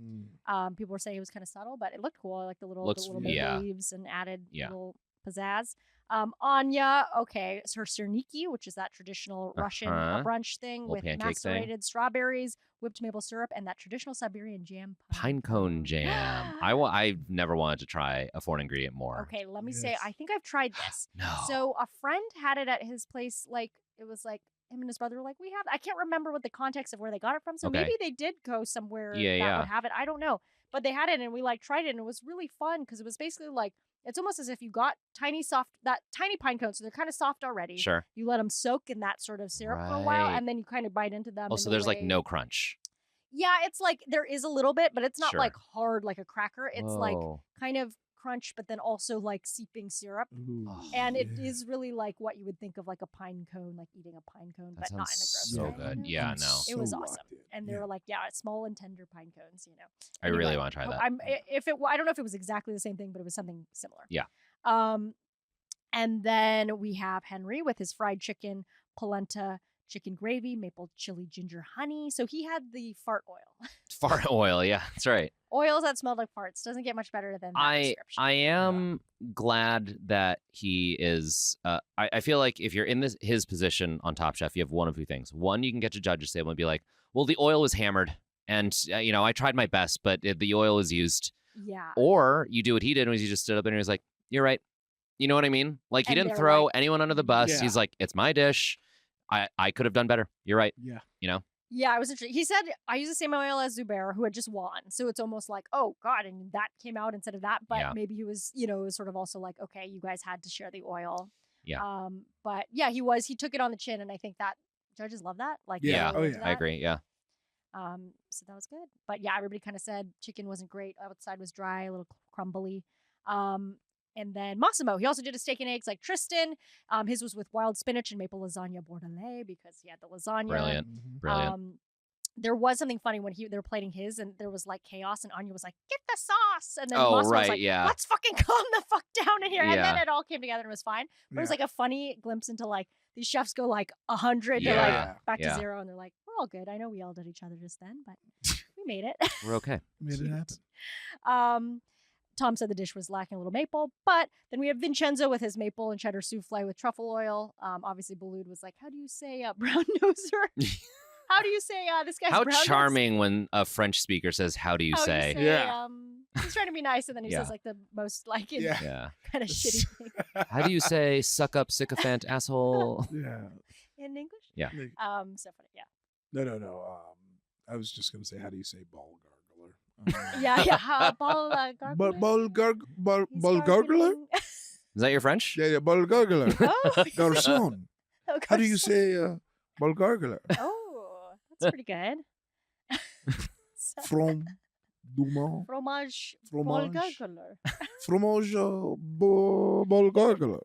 People were saying it was kind of subtle, but it looked cool. I like the little Looks- maple yeah. leaves and added Yeah. little pizzazz. Anya, okay, it's her serniki, which is that traditional Russian brunch thing Little with pancake thing. macerated strawberries, whipped maple syrup, and that traditional Siberian jam. Pine cone jam. I've never wanted to try a foreign ingredient more. Okay, let me say, Yes. I think I've tried this. No. So a friend had it at his place, like, it was like, him and his brother were like, I can't remember what the context of where they got it from. So Okay. maybe they did go somewhere Yeah, that yeah. would have it. I don't know. But they had it and we like tried it and it was really fun because it was basically like, it's almost as if you got tiny pine cones. So they're kind of soft already. Sure. You let them soak in that sort of syrup for a while Right. and then you kind of bite into them. Oh, in so a there's like way- no crunch. Yeah, it's like there is a little bit, but it's not Sure. like hard like a cracker. It's like Whoa. kind of crunch, but then also like seeping syrup. Ooh, Oh, And it yeah. is really like what you would think of like a pine cone, like eating a pine cone, That but not in a sounds gross so way. good. you know? Yeah, I'm no. It was so awesome. locked in. And they Yeah. were like, yeah, small and tender pine cones, I really Anyway, want to try that. I don't know if it was exactly the same thing, but it was something similar. Yeah. And then we have Henry with his fried chicken, polenta chicken gravy, maple chili ginger honey. So he had the fart oil. Fart oil. Yeah, that's right. Oils that smelled like farts. Doesn't get much better than that description. I am glad that he is. I feel like if you're in his position on Top Chef, you have one of two things. One, you can get to judges table and be like, "Well, the oil was hammered, and I tried my best, but the oil is used." Yeah. Or you do what he did, was he just stood up and he was like, "You're right." You know what I mean? Like he And didn't they're throw like, anyone under the bus. Yeah. He's like, "It's my dish. I could have done better. You're right." Yeah. Yeah, I was interested. He said, I use the same oil as Zubair, who had just won. So it's almost like, oh, God, and that came out instead of that. But Yeah. maybe he was, it was sort of also like, okay, you guys had to share the oil. Yeah. But yeah, he took it on the chin. And I think that judges love that. Like, Yeah. they're Oh, really into yeah. I that. agree. Yeah. So that was good. But yeah, everybody kind of said chicken wasn't great. Outside was dry, a little crumbly. And then Massimo, he also did a steak and eggs like Tristan. His was with wild spinach and maple lasagna bordelaise because he had the lasagna. Brilliant. Mhm. Brilliant. There was something funny when they were plating his, and there was like chaos, and Anya was like, "Get the sauce," and then Oh, Massimo was right, like, yeah. "Let's fucking calm the fuck down in here," and then Yeah. it all came together and it was fine. But it was Yeah. like a funny glimpse into like these chefs go like 100, they're Yeah. like back to Yeah. 0, and they're like, "We're all good. I know we yelled at each other just then, but we made it." We're okay. Made it happen. Tom said the dish was lacking a little maple, but then we have Vincenzo with his maple and cheddar souffle with truffle oil. Obviously, Balud was like, how do you say brown noser? How do you say this guy's How brown nose? charming when a French speaker says, how do you How do say? Yeah. He's trying to be nice, and then he Yeah. says like the most like Yeah. Yeah. kind of shitty thing How do you say suck up sycophant asshole? Yeah. in English. Yeah. So funny. Yeah. No. I was just gonna say, how do you say ball gargler? Yeah. Ball gargler. Ball gargler? Is that your French? Yeah, ball gargler. Oh, Garçon. oh, How do you garçon. say ball gargler? Oh, that's pretty good. So, From Dumont. fromage. Ball Fromage. gargler. Fromage ball gargler.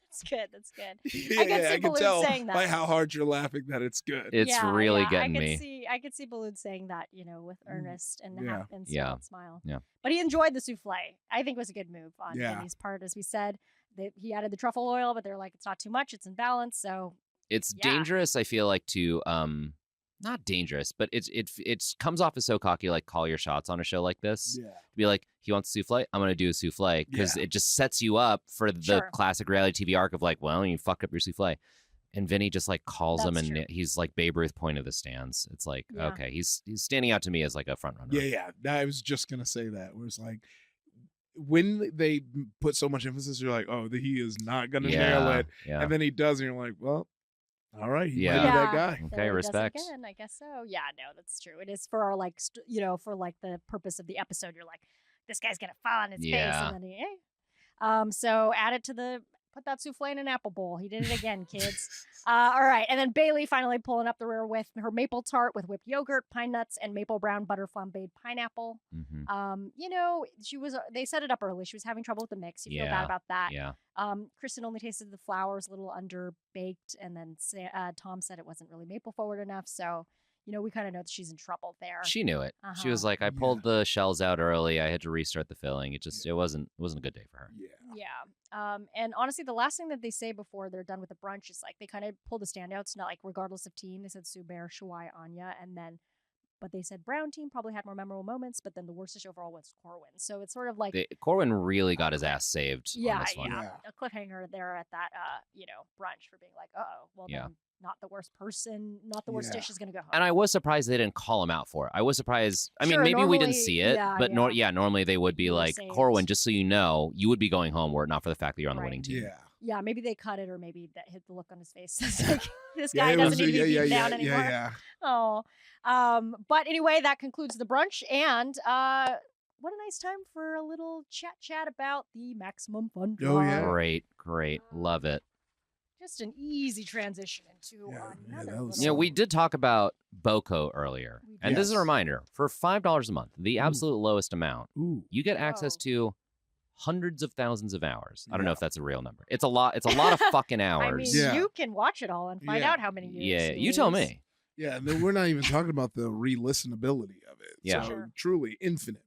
That's good. That's good. Yeah, I can see can Balloon tell saying that. by how hard you're laughing that it's good. It's Yeah, really yeah, getting me. I could see Balloon saying that, with earnest and Yeah. and Yeah. smile. Yeah. But he enjoyed the souffle. I think it was a good move on Yeah. Vinny's part, as we said. He added the truffle oil, but they're like, it's not too much. It's in balance. So It's Yeah. dangerous, I feel like, to not dangerous, but it comes off as so cocky, like call your shots on a show like this. Yeah. To be like, he wants a souffle, I'm gonna do a souffle. Because Yeah. it just sets you up for the Sure. classic reality TV arc of like, well, you fucked up your souffle. And Vinny just like calls him That's and true. he's like Babe Ruth point of the stands. It's like, Yeah. okay, he's standing out to me as like a front runner. Yeah. I was just gonna say that. Where it's like when they put so much emphasis, you're like, oh, he is not gonna nail it, Yeah. and then he does, and you're like, well, all right, he might Yeah. be that Yeah. guy. then Okay, he does it respect. again, I guess so. Yeah, no, that's true. It is for our like, for like the purpose of the episode. You're like, this guy's gonna fall on his face, Yeah. and then so add it to put that souffle in an apple bowl. He did it again, kids. All right, and then Bailey finally pulling up the rear with her maple tart with whipped yogurt, pine nuts, and maple brown butter flambéed pineapple. Mhm. She was. They set it up early. She was having trouble with the mix. You feel bad Yeah. about that. Yeah. Kristen only tasted the flowers a little underbaked, and then Tom said it wasn't really maple forward enough. So, we kind of know that she's in trouble there. She knew it. She was Uh-huh. like, I pulled the shells out early. I had to restart the filling. It wasn't a good day for her. Yeah. Yeah. And honestly, the last thing that they say before they're done with the brunch is like they kind of pull the standouts, not like regardless of team. They said Subair, Shuai, Anya, but they said Brown team probably had more memorable moments, but then the worst dish overall was Corwin. So it's sort of like Corwin really got his ass saved on this one. Yeah. a cliffhanger there at that brunch for being like, well Yeah. then not the worst person, not the worst Yeah. dish is gonna go home. And I was surprised they didn't call him out for it. I was surprised. I mean, Sure, maybe we didn't normally- see it, yeah, but yeah. normally they would be You were like, saved. Corwin, just so you know, you would be going home were it not for the fact that you're on the Right. winning team. Yeah. Yeah, maybe they cut it, or maybe that hit the look on his face. It's like, this Yeah, guy it doesn't was- need to be beaten down anymore. Yeah. Oh, but anyway, that concludes the brunch, and what a nice time for a little chat about the Maximum Fun Oh, yeah. Drive. Great. Love it. Just an easy transition into Yeah, another. that was- little- We did talk about BOCO earlier. We And this is a Yes. reminder, for $5 a month, the absolute lowest amount, Ooh. you get access Whoa. to hundreds of thousands of hours. I don't know Yeah. if that's a real number. It's a lot of fucking I hours. mean, Yeah. you can watch it all and find Yeah. out how many years. Yeah, he you tell lives. me. Yeah, and then we're not even talking about the re-listenability of it. Yeah. So Sure. truly infinite.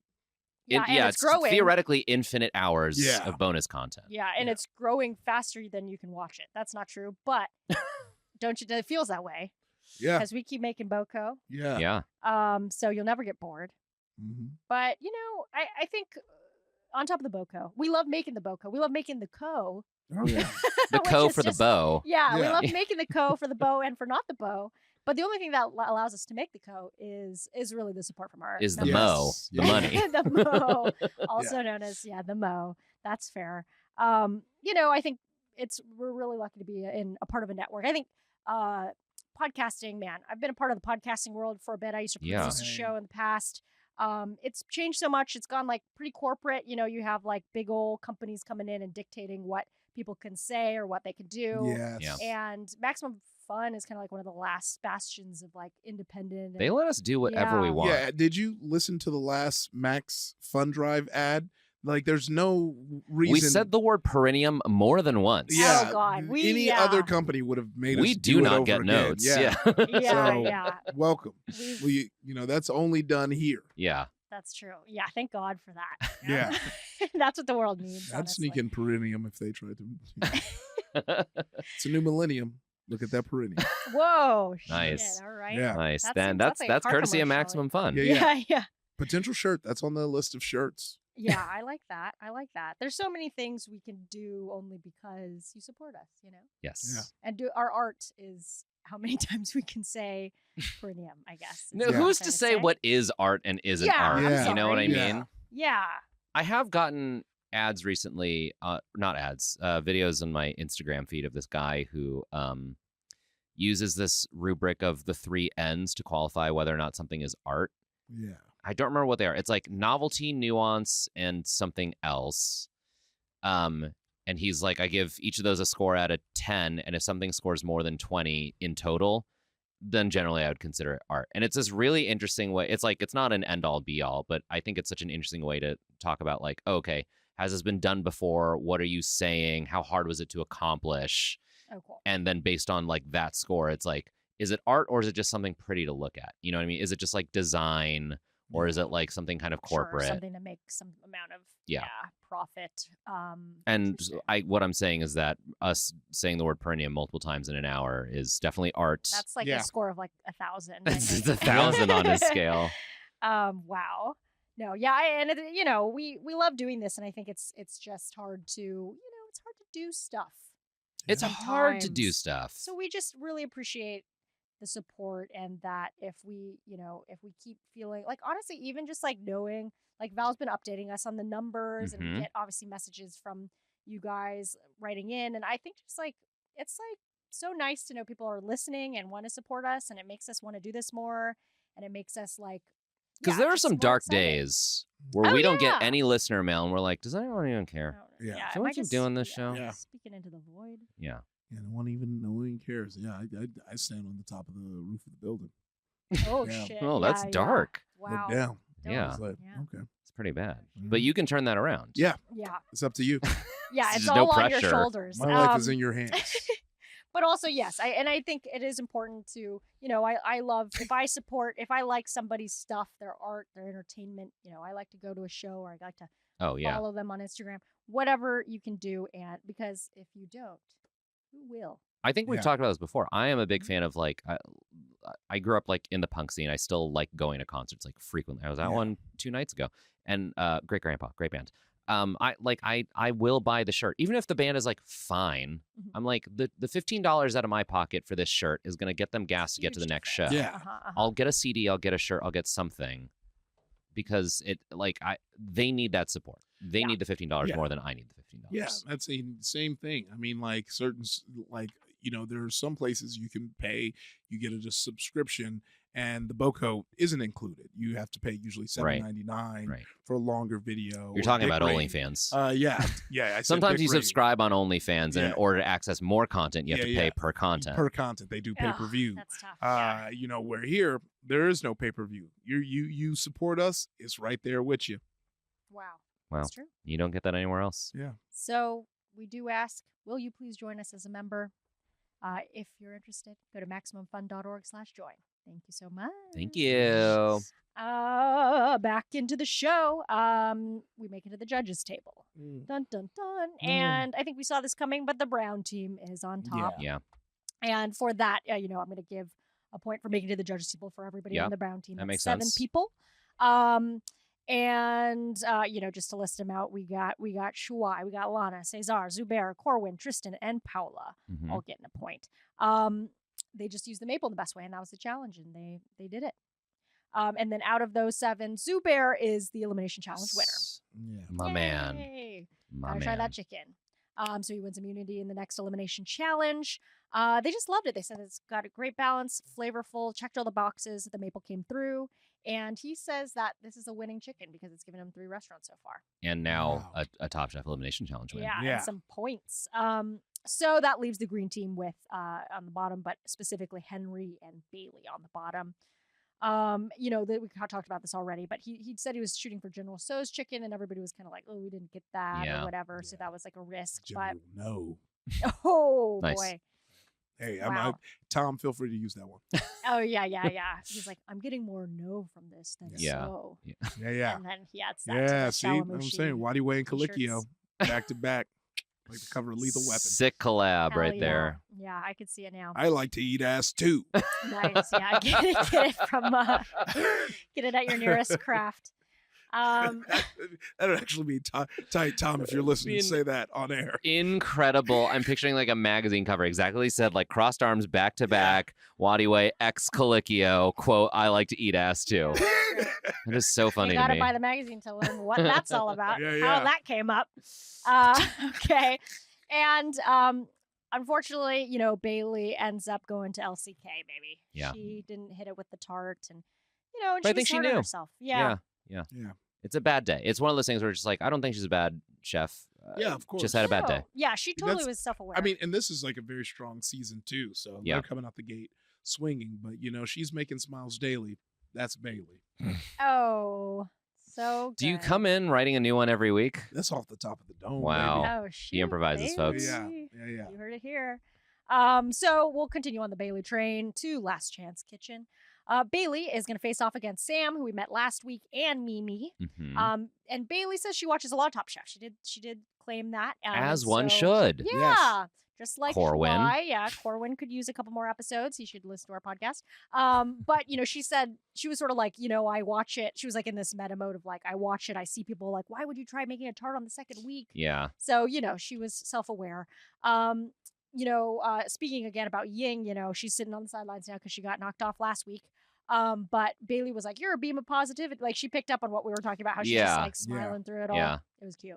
Yeah, and it's it's growing. theoretically infinite hours Yeah. of bonus content. Yeah, and Yeah. it's growing faster than you can watch it. That's not true, but don't you? It feels that way Yeah. because we keep making BOCO. Yeah. Yeah. So you'll never get bored. Mhm. But I think on top of the BOCO, we love making the BOCO. We love making the co. Oh yeah. The which co is for the just- bow. Yeah, we Yeah. love making the co for the bow and for not the bow. But the only thing that allows us to make the co is really the support from our Is the Yes. mo, the Yeah. money. the mo, also known as the mo. That's fair. I think we're really lucky to be in a part of a network. I think podcasting, man, I've been a part of the podcasting world for a bit. I used to produce Yeah. a show in the past. It's changed so much. It's gone like pretty corporate. You have like big old companies coming in and dictating what people can say or what they can do. Yes. Yeah. And Maximum Fun is kind of like one of the last bastions of like independent. They let us do whatever we Yeah. want. Yeah. Did you listen to the last MaxFunDrive ad? Like, there's no reason. We said the word Perin-e-um more than once. Yeah. Oh, God. Any other company would have made us. We do do it not over get again. notes. Yeah. Yeah, So- yeah. Welcome. We've- That's only done here. Yeah. That's true. Yeah, thank God for that. Yeah. That's what the world needs. I'd honestly. sneak in Perin-e-um if they tried to. It's a new millennium. Look at that Perin-e-um. Whoa. Nice. Shit, all right. Yeah. Nice. That Then seems- that's that's like a car courtesy of commercial. Maximum Fun. Yeah. Yeah, yeah. Potential shirt. That's on the list of shirts. Yeah, I like that. I like that. There's so many things we can do only because you support us, you know? Yes. And our art is how many times we can say Perin-e-um, I guess. No, is what I'm who's trying to say what is art and isn't Yeah, art? I'm You know what I sorry. mean? Yeah. I have gotten ads recently, not ads, videos on my Instagram feed of this guy who uses this rubric of the 3 N's to qualify whether or not something is art. Yeah. I don't remember what they are. It's like novelty, nuance, and something else. And he's like, I give each of those a score out of 10, and if something scores more than 20 in total, then generally I would consider it art. And it's this really interesting way. It's like, it's not an end all be all, but I think it's such an interesting way to talk about like, oh, okay, has this been done before? What are you saying? How hard was it to accomplish? Oh, cool. And then based on like that score, it's like, is it art or is it just something pretty to look at? You know what I mean? Is it just like design or is it like something kind of corporate? Sure, something to make some amount of profit. And interesting. what I'm saying is that us saying the word perennium multiple times in an hour is definitely art. That's like Yeah. a score of like 1,000. I It's think. 1,000 on his scale. Wow. No, yeah, and you know, we love doing this, and I think it's just hard to, you know, it's hard to do stuff. It's hard to do sometimes. stuff. So we just really appreciate the support, and that if we, you know, if we keep feeling like, honestly, even just like knowing, like Val's been updating us on the numbers, and we Mhm. get obviously messages from you guys writing in, and I think just like it's like so nice to know people are listening and want to support us, and it makes us want to do this more, and it makes us like Because yeah, there are just some more dark excited. days where Oh, we don't yeah. get any listener mail and we're like, does anyone even care? Yeah. Can am we I keep just- doing this show? Yeah. Speaking into the void. Yeah. Yeah, no one even cares. Yeah, I stand on the top of the roof of the building. Oh Yeah. shit! Oh, that's yeah, dark. Yeah. Look Wow. down. Yeah. It's like, Yeah. okay, It's pretty bad. Mhm. But you can turn that around. Yeah. Yeah. it's up to you. Yeah. There's It's no all on your pressure. shoulders. My life is in your hands. But also, yes, I think it is important to, you know, I love if I like somebody's stuff, their art, their entertainment, you know, I like to go to a show or I like to Oh, yeah. follow them on Instagram, whatever you can do, and because if you don't, who will? I think we've Yeah. talked about this before. I am a big Mhm. fan of like, I grew up like in the punk scene. I still like going to concerts like frequently. I was at Yeah. one 2 nights ago, and great grandpa, great band. I will buy the shirt even if the band is like fine. Mhm. I'm like the $15 out of my pocket for this shirt is gonna get them gas to get to the Huge next show. difference. Yeah. Uh-huh. I'll get a CD, I'll get a shirt, I'll get something because they need that support. They Yeah. need the $15 Yeah. more than I need the $15. Yeah, that's the same thing. I mean, like like there are some places you can pay, you get a just subscription, and the BOCO isn't included. You have to pay usually Right. $7.99 Right. for a longer video. You're or talking Bic about rating. OnlyFans. Yeah. I said Sometimes Bic you rating. subscribe on OnlyFans, and in Yeah. order to access more content, you have Yeah, to pay yeah. per content. Per content. They do pay per view. That's tough. Yeah. Where here there is no pay per view. You support us. It's right there with you. Wow. Wow. That's true. You don't get that anywhere else. Yeah. So we do ask, will you please join us as a member? If you're interested, go to MaximumFun.org/join. Thank you so much. Thank you. Back into the show. We make it to the judges table. Dun dun dun. And I think we saw this coming, but the Brown team is on top. Yeah. And for that, I'm going to give a point for making it to the judges table for everybody Yeah, on the Brown team. that That's makes 7 sense. people. Just to list them out, we got Shuai, we got Lana, Cesar, Zubair, Corwin, Tristan, and Paula Mhm. all getting a point. They just used the maple in the best way, and that was the challenge, and they did it. And then out of those 7, Zubair is the elimination challenge winner. Yeah. My man. Yay. My Gotta man. try that chicken. So he wins immunity in the next elimination challenge. They just loved it. They said it's got a great balance, flavorful, checked all the boxes. The maple came through. And he says that this is a winning chicken because it's given him 3 restaurants so far. And now Wow. a Top Chef elimination challenge win. Yeah, Yeah. and some points. So that leaves the green team with on the bottom, but specifically Henry and Bailey on the bottom. We talked about this already, but he said he was shooting for General So's chicken, and everybody was kind of like, "Oh, we didn't get that Yeah. or whatever." So Yeah. that was like a risk. General, no. But oh Nice. boy, Hey, Wow. Tom, feel free to use that one. oh yeah. He's like, "I'm getting more no from this than Yeah. so." Yeah. And then he adds that. to Yeah, the see, I'm Chalamouche saying Wadiway and t-shirts. Calicchio back to back, like the cover of Lethal Weapon. Sick collab Hell right yeah. there. Yeah, I could see it now. I like to eat ass too. Nice. Yeah, get it from get it at your nearest craft. That would actually be tight, Tom, if you're listening. Say that on air. Incredible. I'm picturing like a magazine cover. Exactly what he said, like crossed arms back to back. Wadiway ex Colicchio, quote, I like to eat ass too. It is so funny You to gotta me. buy the magazine to learn what that's all about. Yeah, How yeah. that came up. Okay. And unfortunately, Bailey ends up going to LCK, baby. Yeah. She didn't hit it with the tart and and But I she think was she hard on knew. herself. Yeah. Yeah. Yeah. It's a bad day. It's one of those things where it's just like, I don't think she's a bad chef. Yeah, of course. Just had a bad day. No. Yeah, she totally That's- was self-aware. I mean, and this is like a very strong season too. So Yeah. they're coming out the gate swinging, but she's making smiles daily. That's Bailey. oh, so good. Do you come in writing a new one every week? That's off the top of the dome. Wow. baby. Oh, shoot, improvises, folks. Yeah, Bailey. yeah. You heard it here. So we'll continue on the Bailey train to Last Chance Kitchen. Bailey is going to face off against Sam, who we met last week, and Mimi. Mhm. And Bailey says she watches a lot of Top Chef. She did claim that. As one so- should. Yeah. Just like Corwin. Schwei. Yeah, Corwin could use a couple more episodes. He should listen to our podcast. But she said she was sort of like, I watch it. She was like in this meta mode of like, I watch it. I see people like, why would you try making a tart on the second week? Yeah. So, she was self-aware. Speaking again about Ying, she's sitting on the sidelines now because she got knocked off last week. But Bailey was like, you're a beam of positivity. Like she picked up on what we were talking about, how she's just Yeah. like smiling through it all. Yeah. It was cute.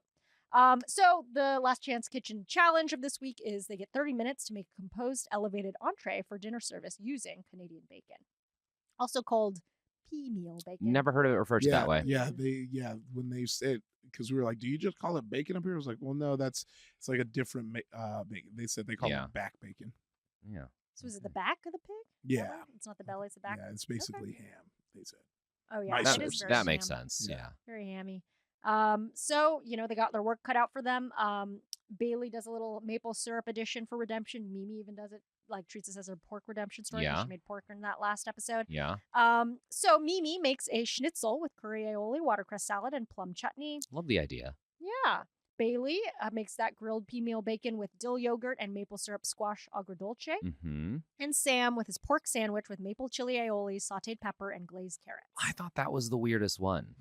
So the Last Chance Kitchen challenge of this week is they get 30 minutes to make a composed elevated entree for dinner service using Canadian bacon, also called pea meal bacon. Never heard of it referred to that way. Yeah, when they said, because we were like, do you just call it bacon up here? I was like, well, no, it's like a different bacon. They said they call Yeah. it back bacon. Yeah. So is it the back of the pig? Is that Yeah, right? It's not the belly, it's the back. yeah, it's basically ham. They said. Oh yeah, Nice it is source. very That makes ham. sense. Yeah. Yeah. Very hammy. So they got their work cut out for them. Bailey does a little maple syrup addition for redemption. Mimi even does it, like treats this as a pork redemption story. Yeah. She made pork in that last episode. Yeah. So Mimi makes a schnitzel with curry aioli, watercress salad, and plum chutney. Love the idea. Yeah. Bailey makes that grilled pea meal bacon with dill yogurt and maple syrup squash agrodolce. Mm-hmm. And Sam with his pork sandwich with maple chili aioli, sauteed pepper, and glazed carrots. I thought that was the weirdest one.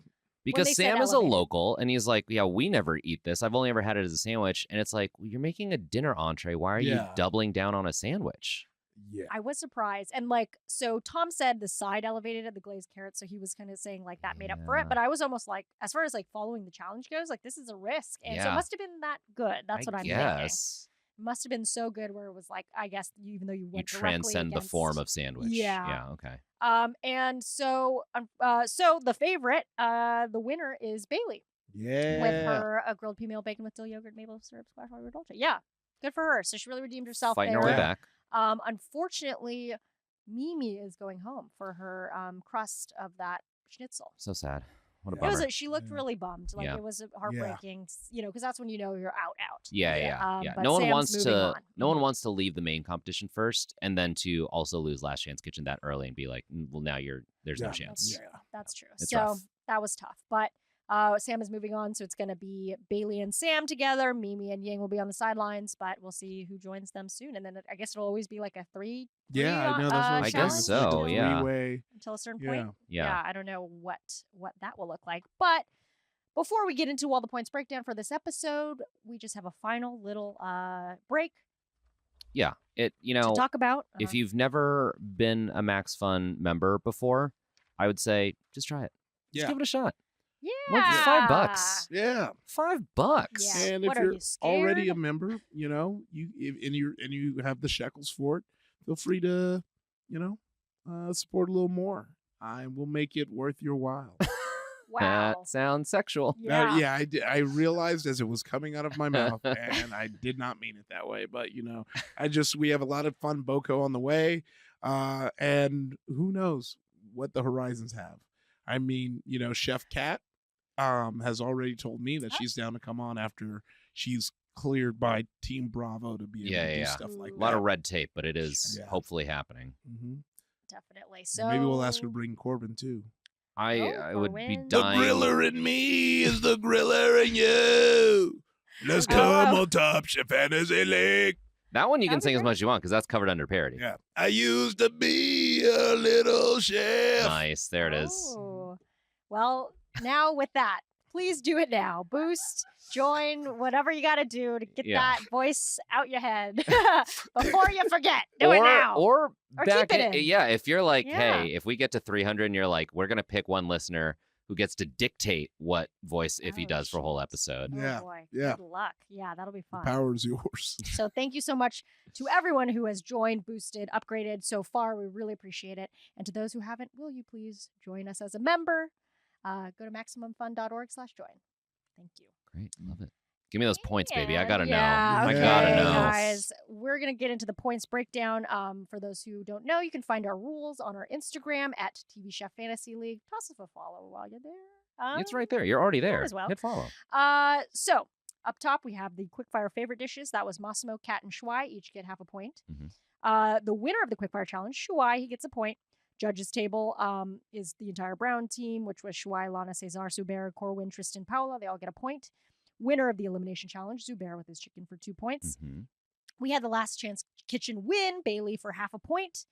Because they said Sam is a elevated. local and he's like, yeah, we never eat this. I've only ever had it as a sandwich. And it's like, well, you're making a dinner entree. Why are you Yeah. doubling down on a sandwich? Yeah. I was surprised. And so Tom said the side elevated at the glazed carrots. So he was kind of saying like that made up for Yeah. it. But I was almost like, as far as like following the challenge goes, like this is a risk. And so it Yeah. must have been that good. That's what I'm thinking. guess. It must have been so good where it was like, I guess even though you You went directly transcend the against- form of sandwich. Yeah. Yeah. Okay. And so the favorite, the winner is Bailey Yeah. with her grilled pea meal bacon with dill yogurt, maple syrup, squash, water, dolce. Yeah, good for her. So she really redeemed herself Fighting there. her way Yeah. back. Unfortunately, Mimi is going home for her crust of that schnitzel. So sad. What a Yeah. bummer. She looked Yeah. really bummed. Like Yeah. it was heartbreaking, because that's when you're out. Yeah, Yeah. yeah, yeah. But No one Sam's wants moving to. on. No one wants to leave the main competition first, and then to also lose Last Chance Kitchen that early and be like, well, now there's no Yeah. chance. Yeah. That's true. It's So rough. that was tough. But Sam is moving on, so it's going to be Bailey and Sam together. Mimi and Ying will be on the sidelines, but we'll see who joins them soon. And then I guess it'll always be like a three. Yeah, I know. That's what I I'm guess saying. challenge It's like a so, yeah. three-way. until a certain Yeah. point. Yeah. I don't know what that will look like. But before we get into all the points breakdown for this episode, we just have a final little break Yeah. It. to talk about. If you've never been a Max Fun member before, I would say just try it. Just Yeah. give it a shot. yeah, What's $5? Yeah. $5. Yeah. And if What are you're you, already a scared? member, you have the shekels for it, feel free to, support a little more. I will make it worth your while. Wow. That sounds sexual. Yeah. I realized as it was coming out of my mouth, and I did not mean it that way. But we have a lot of fun BOCO on the way, and who knows what the horizons have. I mean, Chef Kat has already told me that she's down to come on after she's cleared by Team Bravo to be able to do Yeah. stuff like A that. lot of red tape, but it is Sure. Yeah. hopefully happening. Mhm. Definitely. And So maybe we'll ask her to bring Corbin too. I would be Corwin. dying. in me is the griller in you. Let's come on Top Chef Fantasy League. That one you can That'd be sing as great. much as you want because that's covered under parody. Yeah. I used to be a little chef. Nice. There it is. Oh. Well, now with that, please do it now. Boost, join, whatever you got to do to get that voice out your head before you forget. Do it now. Or keep it in. Yeah, if you're like, hey, if we get to 300 and you're like, we're going to pick one listener who gets to dictate what voice if he does for a whole episode. Oh, boy. Yeah. Good luck. Yeah, that'll be fun. The power is yours. So thank you so much to everyone who has joined, boosted, upgraded so far. We really appreciate it. And to those who haven't, will you please join us as a member? Go to MaximumFun.org/join. Thank you. Great. Love it. Give me those points, baby. I got to know. Okay, I got to know. Guys, we're going to get into the points breakdown. For those who don't know, you can find our rules on our Instagram at TV Chef Fantasy League. Toss us a follow while you're there. It's right there. You're already there. As well. Hit follow. So up top, we have the quickfire favorite dishes. That was Massimo, Kat, and Shuai. Each get half a point. The winner of the quickfire challenge, Shuai, he gets a point. Judges table is the entire Brown team, which was Shuai, Lana, Cesar, Zubair, Corwin, Tristan, Paula. They all get a point. Winner of the elimination challenge, Zubair with his chicken for 2 points. We had the last chance kitchen win, Bailey for half a point.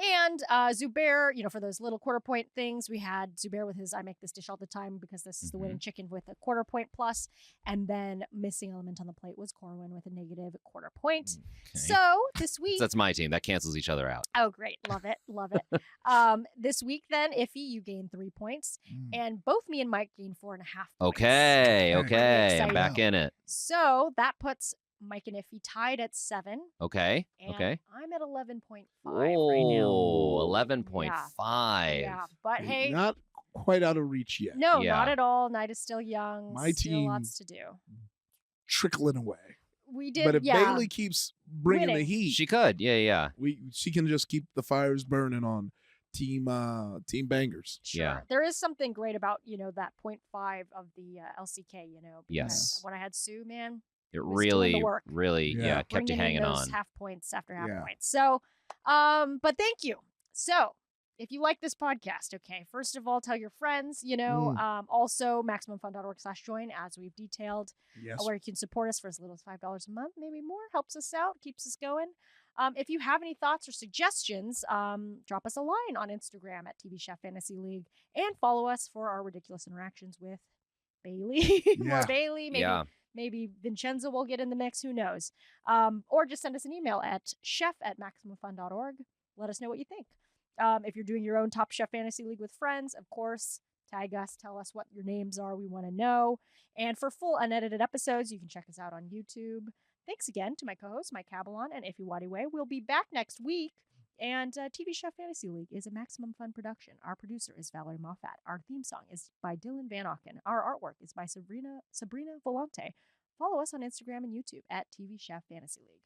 And Zubair, for those little quarter point things, we had Zubair with his I make this dish all the time because this is the winning chicken with a quarter point plus. And then missing element on the plate was Corwin with a negative quarter point. Okay. So this week... That's my team. That cancels each other out. Oh, great. Love it. Love it. This week then, Iffy, you gain 3 points. And both me and Mike gain 4.5 points. Okay. I'm back in it. So that puts Mike and Iffy tied at 7. Okay. And okay. I'm at 11.5 Oh, right now. 11.5. Yeah, but hey. Not quite out of reach yet. No, not at all. Night is still young. My still team lots to do. Trickling away. We did, But if Bailey keeps bringing the heat, she could. Yeah. She can just keep the fires burning on team bangers. Sure. Yeah. There is something great about, that 0.5 of the LCK, because Yes. when I had Sue, man, it was doing the work. really, kept you hanging those on. half points after half points. So, but thank you. So, if you like this podcast, okay, first of all, tell your friends, also MaximumFun.org/join, as we've detailed, where you can support us for as little as $5 a month, maybe more, helps us out, keeps us going. If you have any thoughts or suggestions, drop us a line on Instagram at TV Chef Fantasy League and follow us for our ridiculous interactions with Bailey. More Bailey, maybe Vincenzo will get in the mix, who knows. Or just send us an email at chef@MaximumFun.org. Let us know what you think. If you're doing your own Top Chef Fantasy League with friends, of course, tag us, tell us what your names are. We want to know. And for full unedited episodes, you can check us out on YouTube. Thanks again to my co-host, Mike Cabalon and Iffy Wadiway. We'll be back next week. And TV Chef Fantasy League is a Maximum Fun production. Our producer is Valerie Moffat. Our theme song is by Dylan Van Auken. Our artwork is by Sabrina Volante. Follow us on Instagram and YouTube at TV Chef Fantasy League.